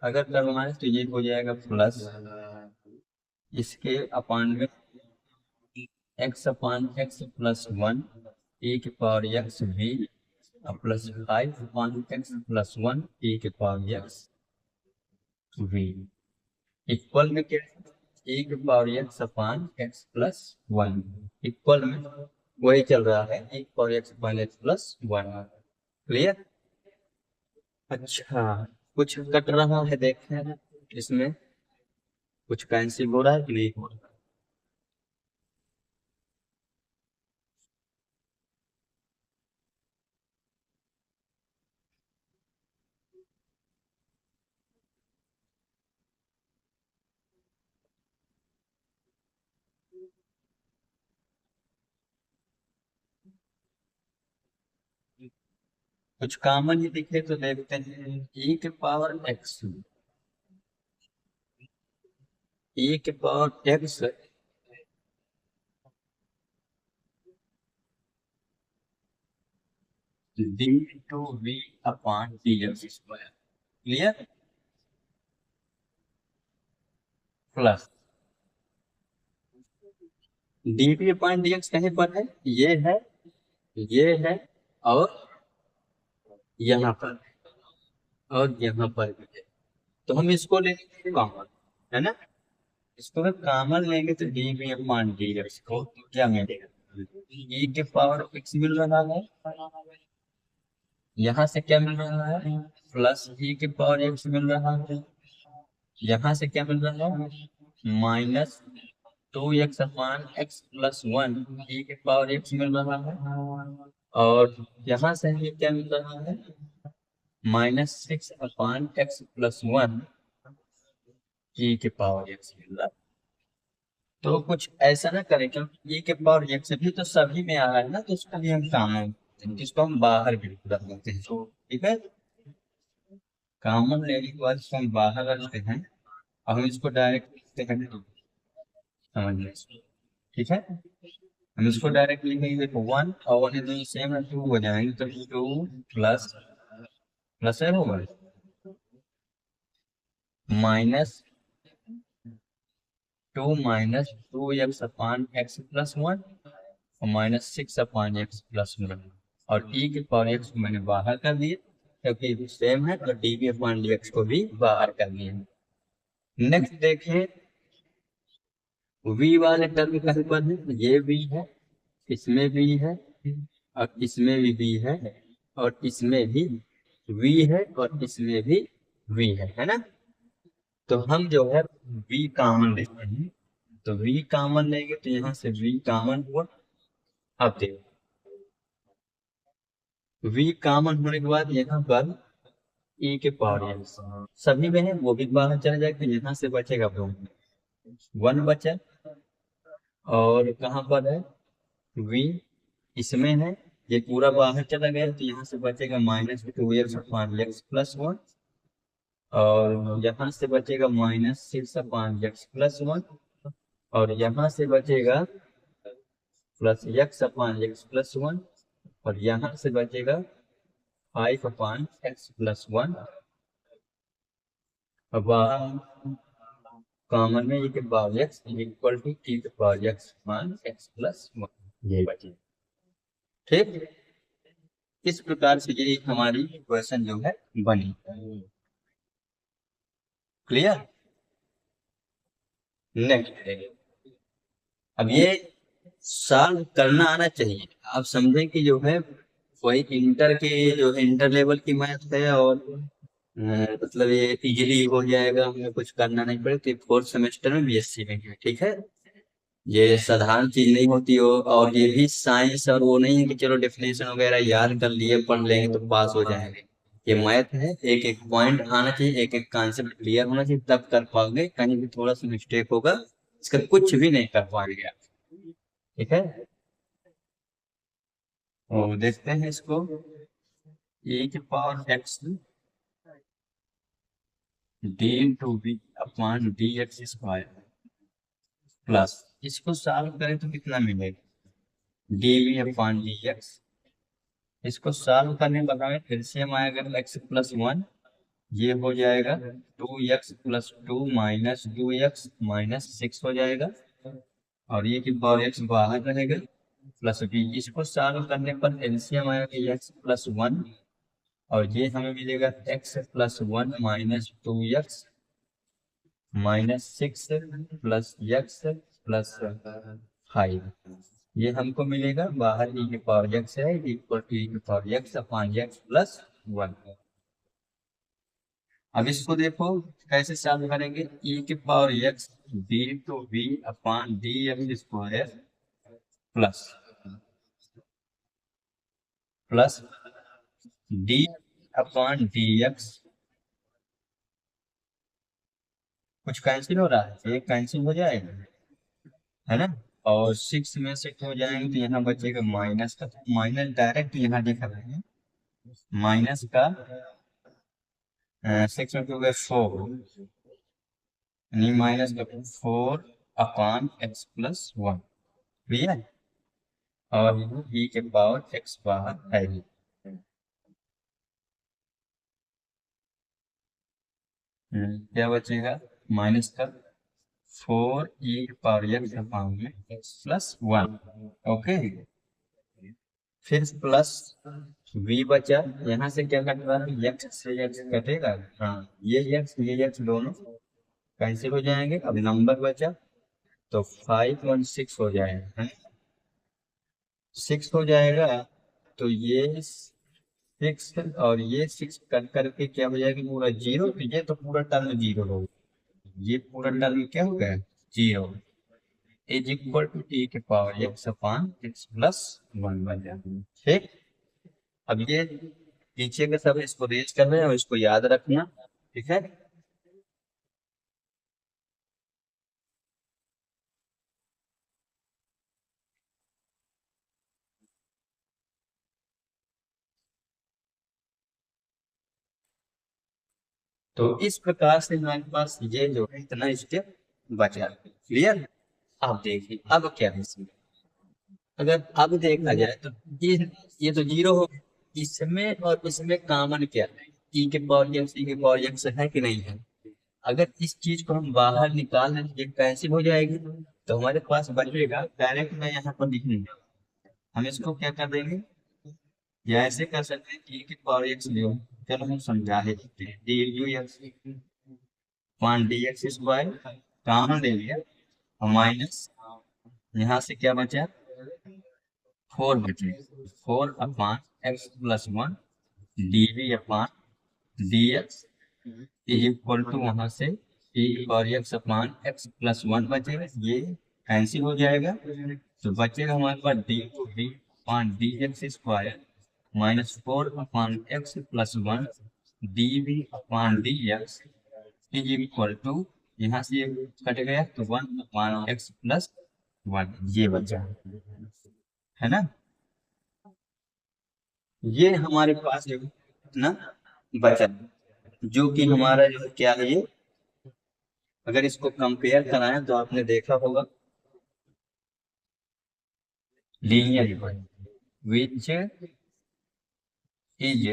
अगर करवाएं तो ये हो जाएगा प्लस इसके अपान में x/x+1 e के power x v plus 5/x+1 e के पावर एक्स वी इक्वल में क्या है, e के पावर x/x+1 इक्वल में वही चल रहा है, e के पावर x/x+1। क्लियर। अच्छा, कुछ कट रहा है देखें इसमें, कुछ कैंसिल हो रहा है कि नहीं हो रहा। कुछ कॉमन ही दिखे तो देखते हैं, e के पावर x, e के power x d/v/dx²। Clear. Plus dv/dx कहीं पर है, ये है और यहाँ पर, और यहाँ पर भी है। तो हम इसको लेंगे कॉमन, है ना। इसको अगर कॉमन लेंगे तो dv/dx को क्या मिलेगा, e के पावर x मिल रहा है, यहाँ से क्या मिल रहा है, प्लस e के पावर x मिल रहा है, यहाँ से क्या मिल रहा है, -2x/x+1 e के पावर x मिल रहा है, और यहाँ से हमें क्या मिल रहा है, -6/x+1 e के पावर x मिल रहा है। तो कुछ ऐसा ना करें, क्योंकि e के पावर x भी तो सभी में आ रहा है ना, तो उसका भी हम कॉमन, जिसको हम बाहर भी रख देते हैं, ठीक है। कॉमन लेने के बाद इसको हम बाहर रखते हैं और हम इसको डायरेक्ट लिखते हैं, समझिए, ठीक है। हम इसको डायरेक्ट लिखेंगे तो 1 और 1 दोनों सेम है, 2 हो जाएंगे, तो 2 प्लस प्लस है होगा -2 -2x/x+1 और -6/x+1 और e के पावर x को मैंने बाहर कर दिया क्योंकि सेम है, और dv/dx को भी बाहर कर दिया। नेक्स्ट देखें, v वाले टर्म कहीं पर है, ये v है, इसमें भी है, और इसमें भी है, और इसमें भी v है, और इसमें भी v है ना। तो हम जो है v कॉमन लेते हैं, तो v कॉमन लेंगे तो यहाँ से v कॉमन हुआ। अब देखो v कॉमन होने के बाद यहाँ पर e के पावर एक्स सभी में है, वो भी बाहर चला जाएगा, यहाँ से बचेगा 1 बचा, और कहाँ पर है v, इसमें है, ये पूरा बाहर चला गया, तो यहाँ से बचेगा -2x/x+1 और यहाँ से बचेगा -6/x+1 और यहाँ से बचेगा +x/x+1 और यहाँ से बचेगा 5/x+1। अब कॉमन में e के power x equal to e के पावर x/x+1 ये बचे, ठीक। इस प्रकार से ये हमारी इक्वेशन जो है बनी। क्लियर। नेक्स्ट, अब ये सॉल्व करना आना चाहिए, आप समझे कि जो है वही इंटर के जो है इंटर लेवल की मैथ है, और मतलब ये इजीली हो जाएगा, हमें कुछ करना नहीं पड़ेगा, तो 4th सेमेस्टर में बीएससी में है, ठीक है। ये साधारण चीज नहीं होती हो, और ये भी साइंस और वो नहीं है कि चलो डेफिनेशन वगैरह याद कर लिए पढ़ लेंगे तो पास हो जाएंगे, ये मैथ है, एक एक पॉइंट आना चाहिए, एक एक कॉन्सेप्ट क्लियर होना चाहिए, तब कर पाओगे। कहीं भी थोड़ा सा मिस्टेक होगा, इसका कुछ भी नहीं कर पाएंगे आप। ठीक है, और देखते हैं इसको। ए की power x d into b upon d x square plus, इसको सॉल्व करें तो कितना मिलेगा, d b upon d x. इसको सॉल्व करने लगाए फिर से हम आएगा एक्स प्लस वन, ये हो जाएगा 2x plus two minus 2x minus 6 हो जाएगा, और ये की पावर x बाहर रहेगा प्लस b। इसको सॉल्व करने पर एलसीएम आएगा x प्लस वन, और ये हमें मिलेगा x plus one minus 2x minus 6 plus x plus 5। ये हमको मिलेगा बाहर e की पावर x है इक्वल टू e की power x upon x plus one. अब इसको देखो कैसे सॉल्व करेंगे, e की power x d two b upon d x square plus plus d upon d x. कुछ कैंसिल हो रहा है, एक कैंसिल हो जाएगा, है ना, और 6 में से हो जाएंगे तो यहाँ बचेगा माइनस का, माइनस डायरेक्ट यहाँ लिख रहे हैं, माइनस का 6 में हो गया 4, यानी माइनस का 4 upon x plus one, clear. और e के पावर x बाहर है। क्या बचेगा, माइनस का 4 e की पावर x अपॉन में x प्लस वन। ओके, फिर प्लस v बचा, यहाँ से क्या कट रहा है, x से x कटेगा, हाँ ये x दोनों कैंसिल हो जाएंगे। अब नंबर बचा तो 5 और 6 हो जाएगा, है 6 हो जाएगा, तो ये 6 और ये 6 कट करके क्या हो जाएगा, पूरा जीरो, तो ये तो पूरा टर्म जीरो होगा, ये पूरा टर्म क्या हो गया, zero, is equal to e के power x upon x plus one बन जाएगा। ठीक, अब ये पीछे के सब इसको रेज कर रहे हैं और इसको याद रखना, ठीक है। तो इस प्रकार से हमारे पास ये जो है इतना स्टेप बचा, क्लियर। अब देखिए अब क्या है इसमें, अगर अब देखा जाए तो ये तो जीरो हो, इसमें और इसमें कॉमन क्या है, ई के पावर एक्स, ई के पावर एक्स है कि नहीं है। अगर इस चीज को हम बाहर निकाल लें ये कैंसिल हो जाएगी, तो हमारे पास बचेगा डायरेक्ट, मैं यहाँ पर लिख लूंगा, हम इसको क्या कर देंगे, या ऐसे कर सकते हैं ई की पावर एक्स लो, चलो हम समझा ही देते हैं, D you x one d x square common ले लिया, और माइनस यहाँ से क्या बचा, 4 बचे, 4 upon x plus one d v upon D x is equal to वहां से e और x upon x plus one बचेगा, ये कैंसिल हो जाएगा, तो बचेगा हमारे पास d two b upon D x square minus 4 upon x plus one d v upon D x is equal to, यहाँ से ये कट गया तो 1 अपान एक्स प्लस वन, ये बचा, है ना। ये हमारे पास जो ना बचा, जो कि हमारा जो क्या है ये, अगर इसको कंपेयर कराएं तो आपने देखा होगा linear equation which is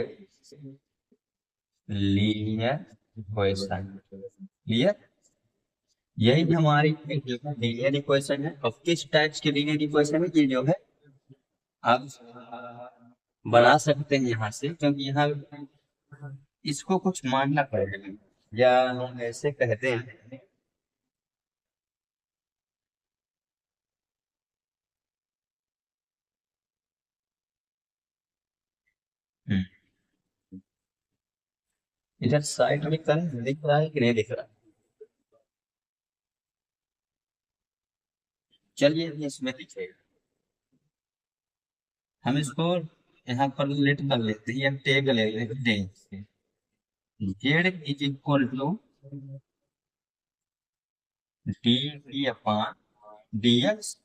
linear equation, clear. यही हमारी लीनियर इक्वेशन है, और किस टाइप्स की लीनियर इक्वेशन है ये जो है आप बना सकते हैं यहाँ से, क्योंकि यहाँ इसको कुछ मानना पड़ेगा, या हम ऐसे कहते हैं, इधर साइड में करंट दिख रहा है कि नहीं दिख रहा, चलिए ये इसमें दिखेगा, हम इसको यहाँ पर लेट कर लेते हैं या टेग ले लेते हैं। Z is equal to d upon d x,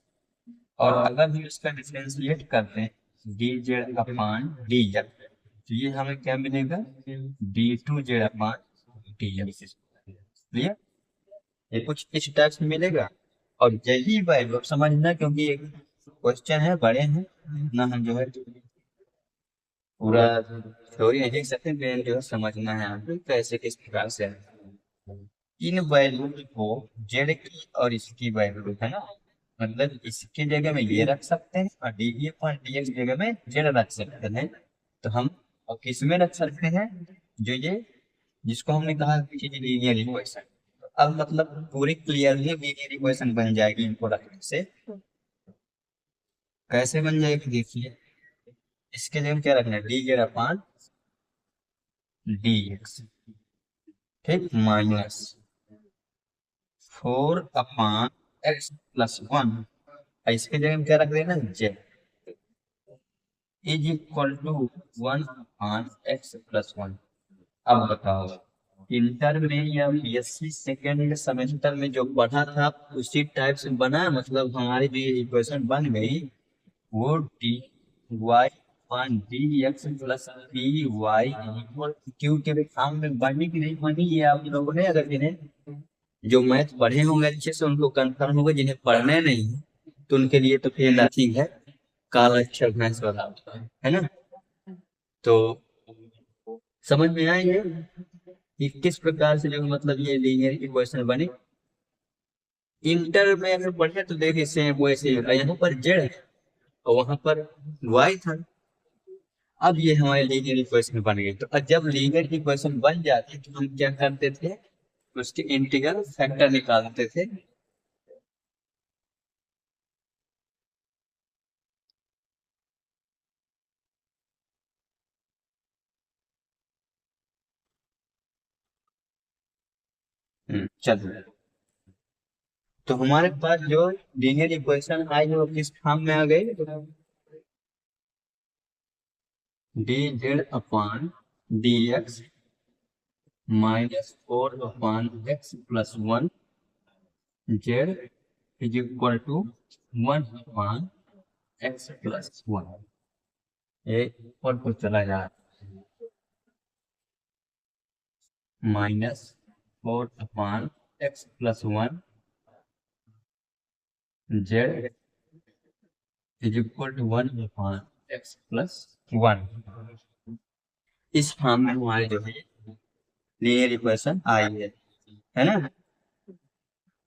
और अगर हम इसका डिफरेंशिएट करते हैं d z upon d x, तो ये हमें क्या मिलेगा, d two z upon d x. Clear? ये कुछ इस टाइप से मिलेगा। और यही वैल्यू अब समझना, क्योंकि एक क्वेश्चन है, बड़े हैं ना, हम जो है पूरा थ्योरी नहीं देख सकते, मेन जो है समझना है आपको कैसे किस प्रकार से है। इन वैल्यू को जेड की और इसकी वैल्यू है ना, मतलब इसकी जगह में ये रख सकते हैं और डी की अपॉन डी एक्स जगह में जेड रख सकते हैं। तो हम और किस में रख सकते हैं, जो ये जिसको हमने कहा कि लीनियर इक्वेशन। अब मतलब पूरी क्लियरली लीनियर इक्वेशन बन जाएगी इनको रखने से। कैसे बन जाएगी देखिए, इसके लिए हम क्या रखना है, D z upon d x, ठीक, माइनस 4/x+1, इसके जगह हम क्या रख देना, Z is equal to 1/x+1। अब बताओ, इंटर में या बीएससी सेकेंड सेमेस्टर में जो पढ़ा था उसी टाइप से बना, मतलब हमारी जो इक्वेशन बन गई वो d y one d x plus d y equal q के फॉर्म में बनी कि नहीं बनी, ये आप लोगों ने, अगर जिन्हें जो मैथ पढ़े होंगे अच्छे से उनको कंफर्म होगा, जिन्हें पढ़ने नहीं तो उनके लिए तो फिर नथिंग है, काला अक्षर भैंस वाला होता है ना। तो समझ में आएंगे कि किस प्रकार से जो मतलब ये लीनियर इक्वेशन बने। इंटर में अगर पढ़े तो देखिए सेम वैसे ही होगा, यहाँ पर जेड है और वहां पर वाई था। अब ये हमारे लीनियर इक्वेशन बन गई, तो अब जब लीनियर इक्वेशन बन जाती तो हम क्या करते थे, उसके इंटीग्रल फैक्टर निकालते थे। चलो, तो हमारे पास जो लीनियर इक्वेशन आई वो किस फॉर्म में आ गई, d z upon d x -4/x+1 z is equal to 1/x+1। ये ऊपर को चला जा, -4/x+1 z is equal to 1/x+1। इस फॉर्म में हमारे जो है लीनियर इक्वेशन आई है ना।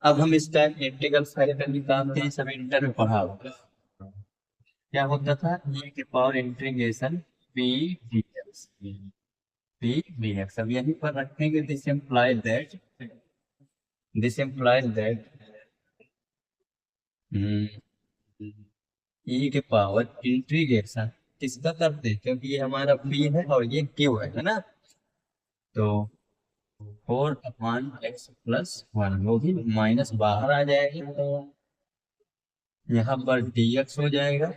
अब हम इस टाइप इंटीग्रल फैक्टर निकालते हैं, सब इंटर में पढ़ा होगा। क्या होता था, e के power integration p dx, p dx। अब यहीं पर रखेंगे, दिस इम्प्लाइज दैट e के पावर इंटीग्रेशन किसका करते हैं, क्योंकि ये हमारा p है और ये q है ना। तो 4/x+1, वो भी माइनस बाहर आ जाएगा, तो यहाँ पर dx हो जाएगा,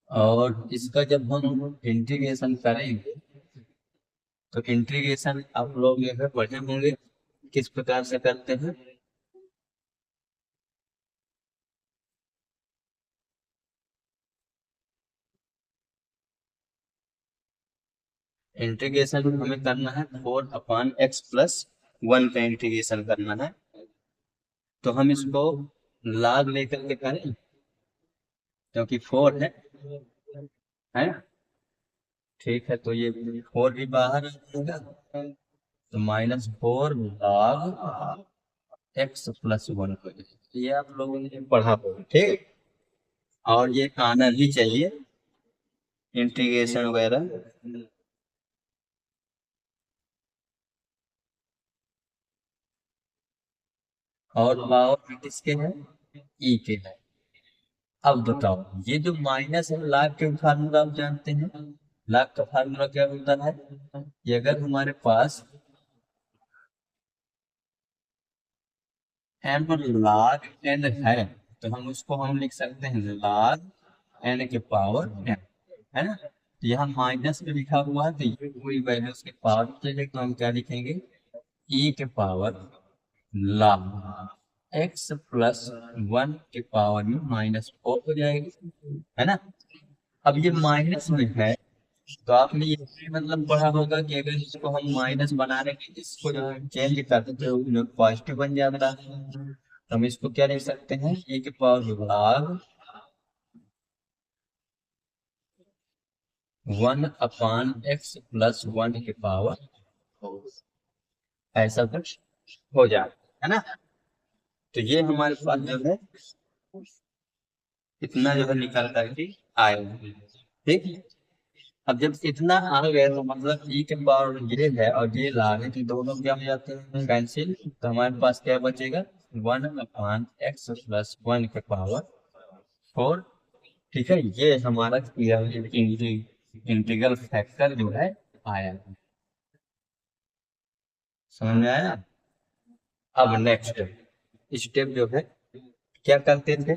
और इसका जब हम इंटीग्रेशन करेंगे तो इंटीग्रेशन आप लोग जो है पढ़े होंगे किस प्रकार से करते हैं। इंटीग्रेशन हमें करना है 4/x+1 का इंटीग्रेशन करना है, तो हम इसको log लेकर के करें, क्योंकि 4 है ना। ठीक है, तो ये 4 भी बाहर आ जाएगा, तो -4 log x+1 हो जाएगा। ये आप लोगों ने पढ़ा होगा, ठीक। और ये आना भी चाहिए इंटीग्रेशन वगैरह। और पावर किसके है, ई के है। अब बताओ, ये जो माइनस है, लाग के फार्मूला आप जानते हैं, लाग का फार्मूला क्या होता है, कि अगर हमारे पास m log n है तो हम उसको हम लिख सकते हैं log n के पावर n, है ना। तो यहाँ माइनस में लिखा हुआ है, तो ये पूरी वैल्यू उसके पावर में चले, तो हम क्या लिखेंगे, e के पावर log x प्लस 1 के पावर में -4 हो जाएगी, है ना। अब ये माइनस में है, तो आपने ये भी मतलब पढ़ा होगा कि अगर इसको हम माइनस बना रहे हैं, इसको जो चेंज करते तो पॉजिटिव बन जाता है। तो हम इसको क्या लिख सकते हैं, e के पावर log 1/x प्लस 1 के पावर 4, ऐसा कुछ हो जाता है ना। तो ये हमारे पास जो है इतना जो है निकल करके आएगा, ठीक। अब जब इतना आ गया तो मतलब e के पावर ये है और ये log है, तो दोनों क्या हो जाते हैं, कैंसिल। तो हमारे पास क्या बचेगा, 1/x प्लस 1 के पावर 4, ठीक है। ये हमारा इंटीग्रल फैक्टर जो है आया, समझ में आया। अब नेक्स्ट स्टेप जो है क्या करते थे,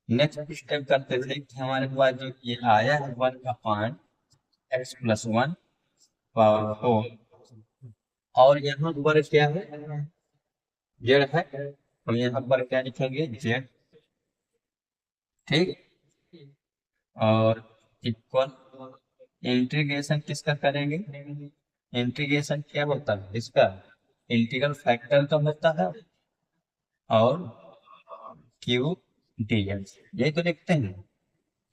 नेक्स्ट स्टेप करते थे कि हमारे पास जो ये आया है 1/x प्लस 1 पावर 4, और यहाँ पर क्या है, जेड है, हम यहाँ पर क्या लिखेंगे, जेड, ठीक। और इक्वल इंटीग्रेशन किसका करेंगे, इंटीग्रेशन क्या होता है इसका, इंटीग्रल फैक्टर का होता है, और क्यू डी एक्स, यही तो लिखते हैं।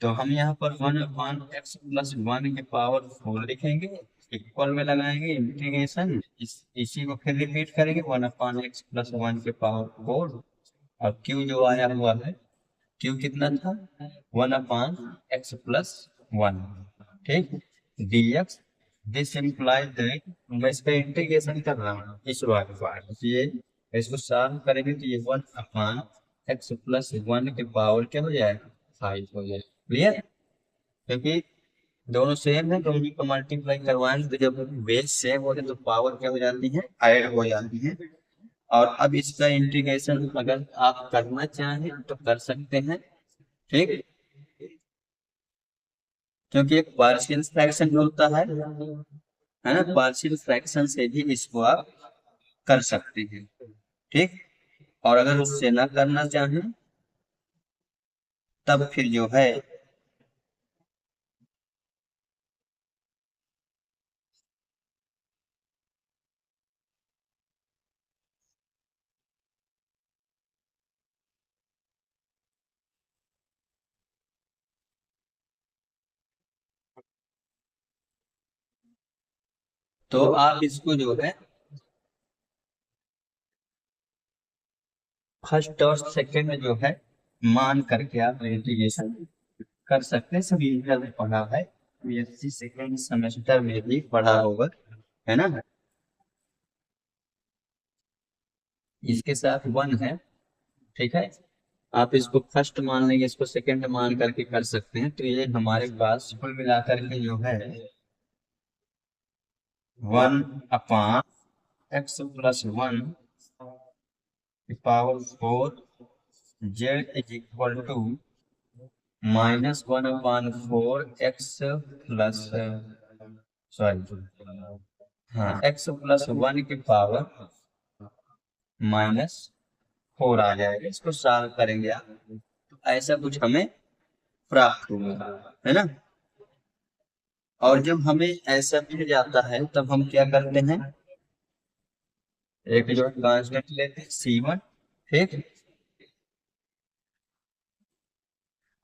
तो हम यहाँ पर 1/x प्लस 1 के पावर 4 लिखेंगे, इक्वल में लगाएंगे इंटीग्रेशन, इसी को फिर रिपीट करेंगे 1/x प्लस 1 के पावर 4, और क्यू जो आया हुआ है, क्यू कितना था, 1/x प्लस 1, ठीक। dx, दिस इम्प्लाइज दैट, मैं इसका इंटीग्रेशन कर रहा हूँ इस वाले पार्ट, ये इसको सॉल्व करेंगे तो ये 1/x प्लस 1 के पावर क्या हो जाएगा, 5 हो जाएगा, क्लियर। क्योंकि दोनों सेम है, दोनों को मल्टीप्लाई करवाएंगे तो जब बेस सेम होते तो पावर क्या हो जाती है, ऐड हो जाती है। और अब इसका इंटीग्रेशन अगर आप करना चाहें तो कर सकते हैं, ठीक। क्योंकि एक पार्शियल फ्रैक्शन होता है ना, पार्शियल फ्रैक्शन से भी इसको आप कर सकते हैं, ठीक। और अगर उससे ना करना चाहें तब फिर जो है तो आप इसको जो है फर्स्ट और सेकंड जो है मान करके आप इंटीग्रेशन कर सकते हैं, सभी इंटर पढ़ा है, बीएससी सेकंड सेमेस्टर में भी पढ़ा होगा, है ना। इसके साथ 1 है, ठीक है। आप इसको फर्स्ट मान लेंगे, इसको सेकंड मान करके कर सकते हैं, तो ये हमारे पास कुल मिलाकर के जो है 1/x plus 1 power 4 z is equal to -1/4 x plus, sorry, हाँ, x प्लस 1 की पावर -4 आ जाएगा, इसको सॉल्व करेंगे आप, तो ऐसा कुछ हमें प्राप्त होगा, है ना। और जब हमें ऐसा मिल जाता है तब हम क्या करते हैं, एक जो कांस्टेंट लेते हैं C1, ठीक।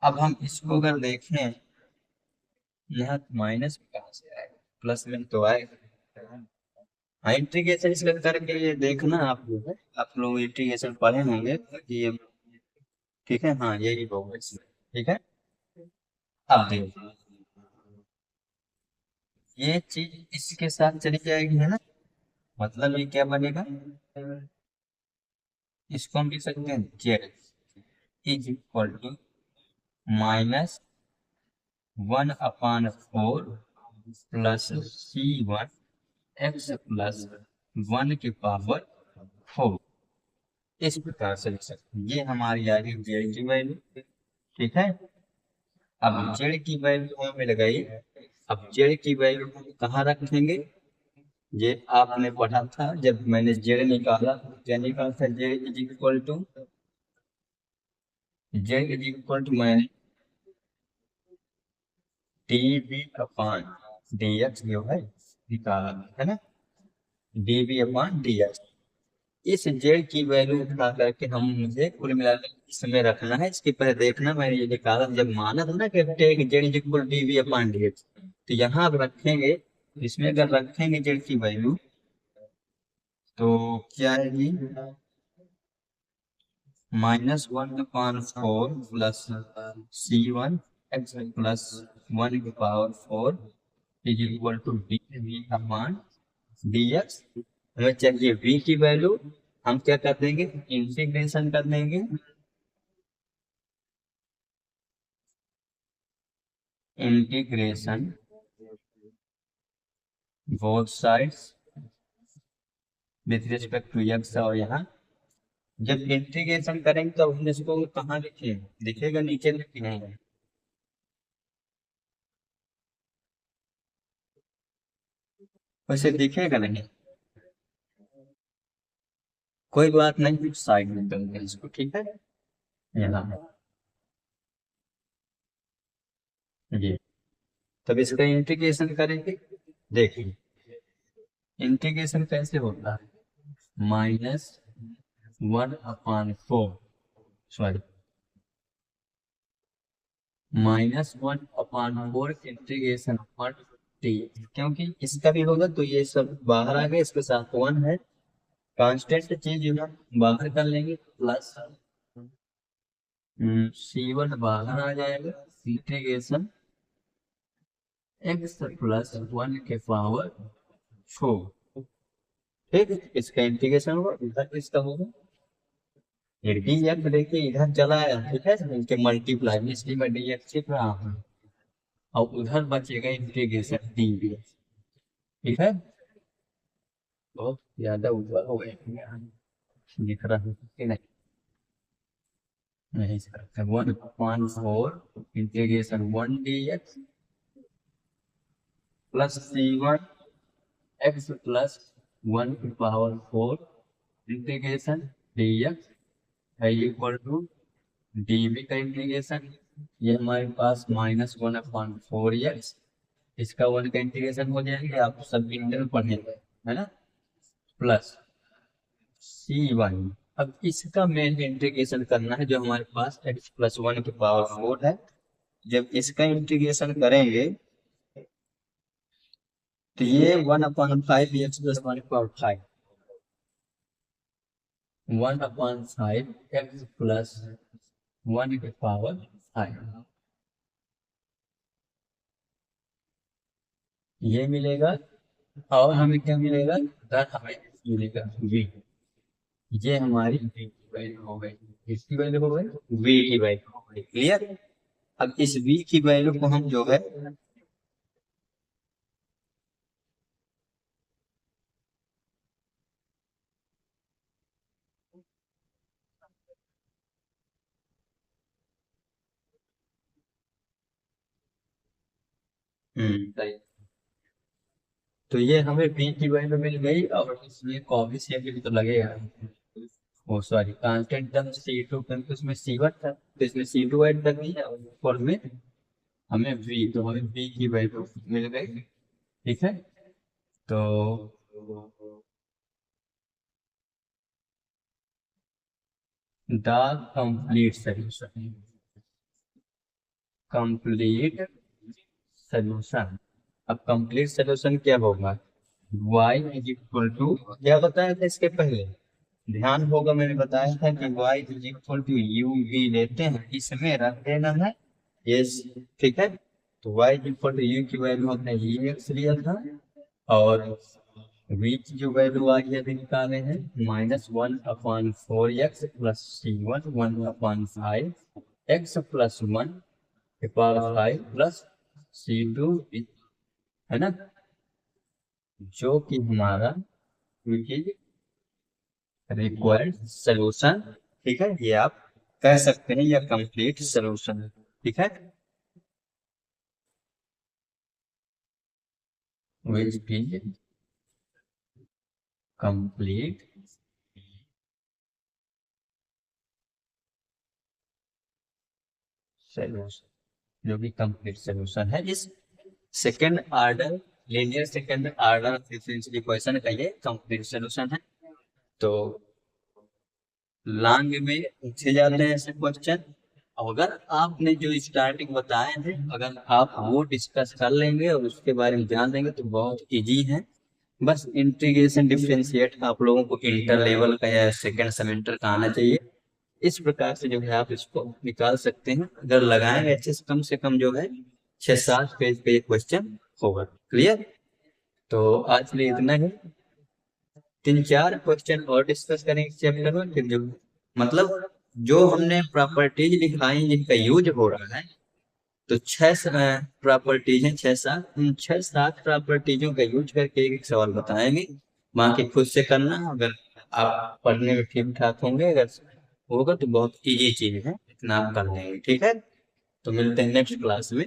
अब हम इसको अगर देखें, यहाँ माइनस कहाँ से आएगा, प्लस में तो आएगा। हाँ, इंटीग्रेशन इसका करके ये देखना, आप लोग इंटीग्रेशन पढ़े होंगे कि ये, ठीक है, हाँ यही होगा इसमें, ठीक है। अब देखो ये चीज इसके साथ चली जाएगी, है ना, मतलब ये क्या बनेगा, इसको हम लिख सकते हैं z is equal to -1/4 plus C1 x plus 1 के पावर 4, इस प्रकार से लिख सकते हैं। ये हमारी आ गई जेड की वैल्यू। ठीक है, अब जेड की वैल्यू हमें मिल गई। अब जेड की वैल्यू हम कहाँ रखेंगे? ये आपने पढ़ा था जब मैंने जेड निकाला, क्या निकाला था? Z is equal to, Z is equal to मैंने D B upon D X जो है निकाला है ना, D B upon D X. इस जेड की वैल्यू उठा करके हम मुझे कुल मिलाकर इसमें रखना है। इसके पहले देखना मैंने ये निकाला जब माना था ना कि take z is equal d B upon D x, तो यहाँ अब रखेंगे। इसमें अगर रखेंगे जेड की वैल्यू तो क्या है ये? -1/4 plus c1 x plus 1/4 is equal to d v upon D x. हमें चाहिए v की वैल्यू, हम क्या कर देंगे? इंटीग्रेशन कर देंगे। Integration both sides with respect to x. और यहाँ जब इंटीग्रेशन करेंगे तो हम इसको कहाँ लिखेंगे? दिखेगा नीचे लिखेंगे, वैसे दिखेगा नहीं। कोई बात नहीं, साइड में कर देंगे इसको। ठीक है, यहाँ ये, तब इसका इंटीग्रेशन करेंगे। देखिए इंटीग्रेशन कैसे होता है? -1/4, सॉरी, -1/4 इंटीग्रेशन वन टी। क्योंकि इसका भी होगा तो ये सब बाहर आ गए, इसके साथ वन है, कांस्टेंट चीज जो है बाहर कर लेंगे, प्लस c1 बाहर आ जाएगा, इंटीग्रेशन x प्लस 1 के पावर 4। ठीक, इसका इंटीग्रेशन होगा, इधर इसका होगा ये डी एक्स। देखिए इधर चला आया, ठीक है, इनके मल्टीप्लाई में, इसलिए मैं डी एक्स लिख रहा हूँ। और उधर बचेगा इंटीग्रेशन डी बी। ठीक है, बहुत ज्यादा ऊपर हो गए, लिख रहा हूँ कि नहीं? नहीं सकते। 1/4 integration 1 D x plus c1 x plus 1 की पावर 4 इंटीग्रेशन डी एक्स है इक्वल टू डी बी का इंटीग्रेशन। ये हमारे पास -1/4x, इसका 1 का इंटीग्रेशन हो जाएगा, आप सब इंटर पढ़ेंगे है ना, प्लस c1। अब इसका मेन इंटीग्रेशन करना है जो हमारे पास x प्लस 1 की पावर 4 है। जब इसका इंटीग्रेशन करेंगे तो ये 1/5 x प्लस 1 की पावर 5, 1/5 x प्लस 1 की पावर 5 ये मिलेगा। और हमें क्या मिलेगा? इधर हमें मिलेगा v। ये हमारी v की वैल्यू हो गई, इसकी वैल्यू हो गई, v की वैल्यू हो गई। क्लियर? अब इस v की वैल्यू को हम जो है सही। तो ये हमें v की वैल्यू मिल गई, और इसमें कोएफिशिएंट भी तो लगेगा। ओ सॉरी, कांस्टेंट टर्म c2, क्योंकि उसमें c1 था तो इसमें c2 ऐड कर दिया, और ऊपर में हमें v, तो हमें v की वैल्यू मिल गई। ठीक है, तो the complete solution, complete solution. अब कंप्लीट सोल्यूशन क्या होगा? y इज इक्वल टू, क्या बताया था इसके पहले? ध्यान होगा मैंने बताया था कि y is equal to u v लेते हैं, इसमें रख देना है। यस, ठीक है, तो y is equal to u की वैल्यू होता है ये x लिया था, और v की जो वैल्यू आ गई अभी निकाले हैं -1/4x plus c1 1/5 x plus 1 के पावर 5 प्लस c2, है ना, जो कि हमारा रिक्वायर्ड सोल्यूशन, ठीक है, ये आप कह सकते हैं, या कंप्लीट सोल्यूशन, ठीक है, विच इज कंप्लीट सोल्यूशन, जो भी कंप्लीट सोल्यूशन है इस second order linear second order differential equation का, ये कंप्लीट सोल्यूशन है। तो लॉन्ग में पूछे जाते हैं ऐसे क्वेश्चन, अगर आपने जो स्टार्टिंग बताए थे अगर आप वो डिस्कस कर लेंगे और उसके बारे में जान लेंगे तो बहुत इजी है। बस इंटीग्रेशन डिफरेंशिएट आप लोगों को इंटर लेवल का या सेकेंड सेमेस्टर का आना चाहिए। इस प्रकार से जो है आप इसको निकाल सकते हैं, अगर लगाएंगे अच्छे से कम जो है 6-7 पेज पे ये क्वेश्चन होगा। क्लियर? तो आज के लिए इतना ही, 3-4 क्वेश्चन और डिस्कस करेंगे चैप्टर में, फिर जो मतलब जो हमने प्रॉपर्टीज लिखाई जिनका यूज हो रहा है, तो 6 प्रॉपर्टीज हैं, 6-7, उन 6-7 प्रॉपर्टीजों का यूज करके एक सवाल बताएंगे। बाकी खुद से करना, अगर आप पढ़ने में ठीक ठाक होंगे, अगर होगा तो बहुत इजी चीज है, इतना आप कर लेंगे, ठीक है। तो मिलते हैं नेक्स्ट क्लास में।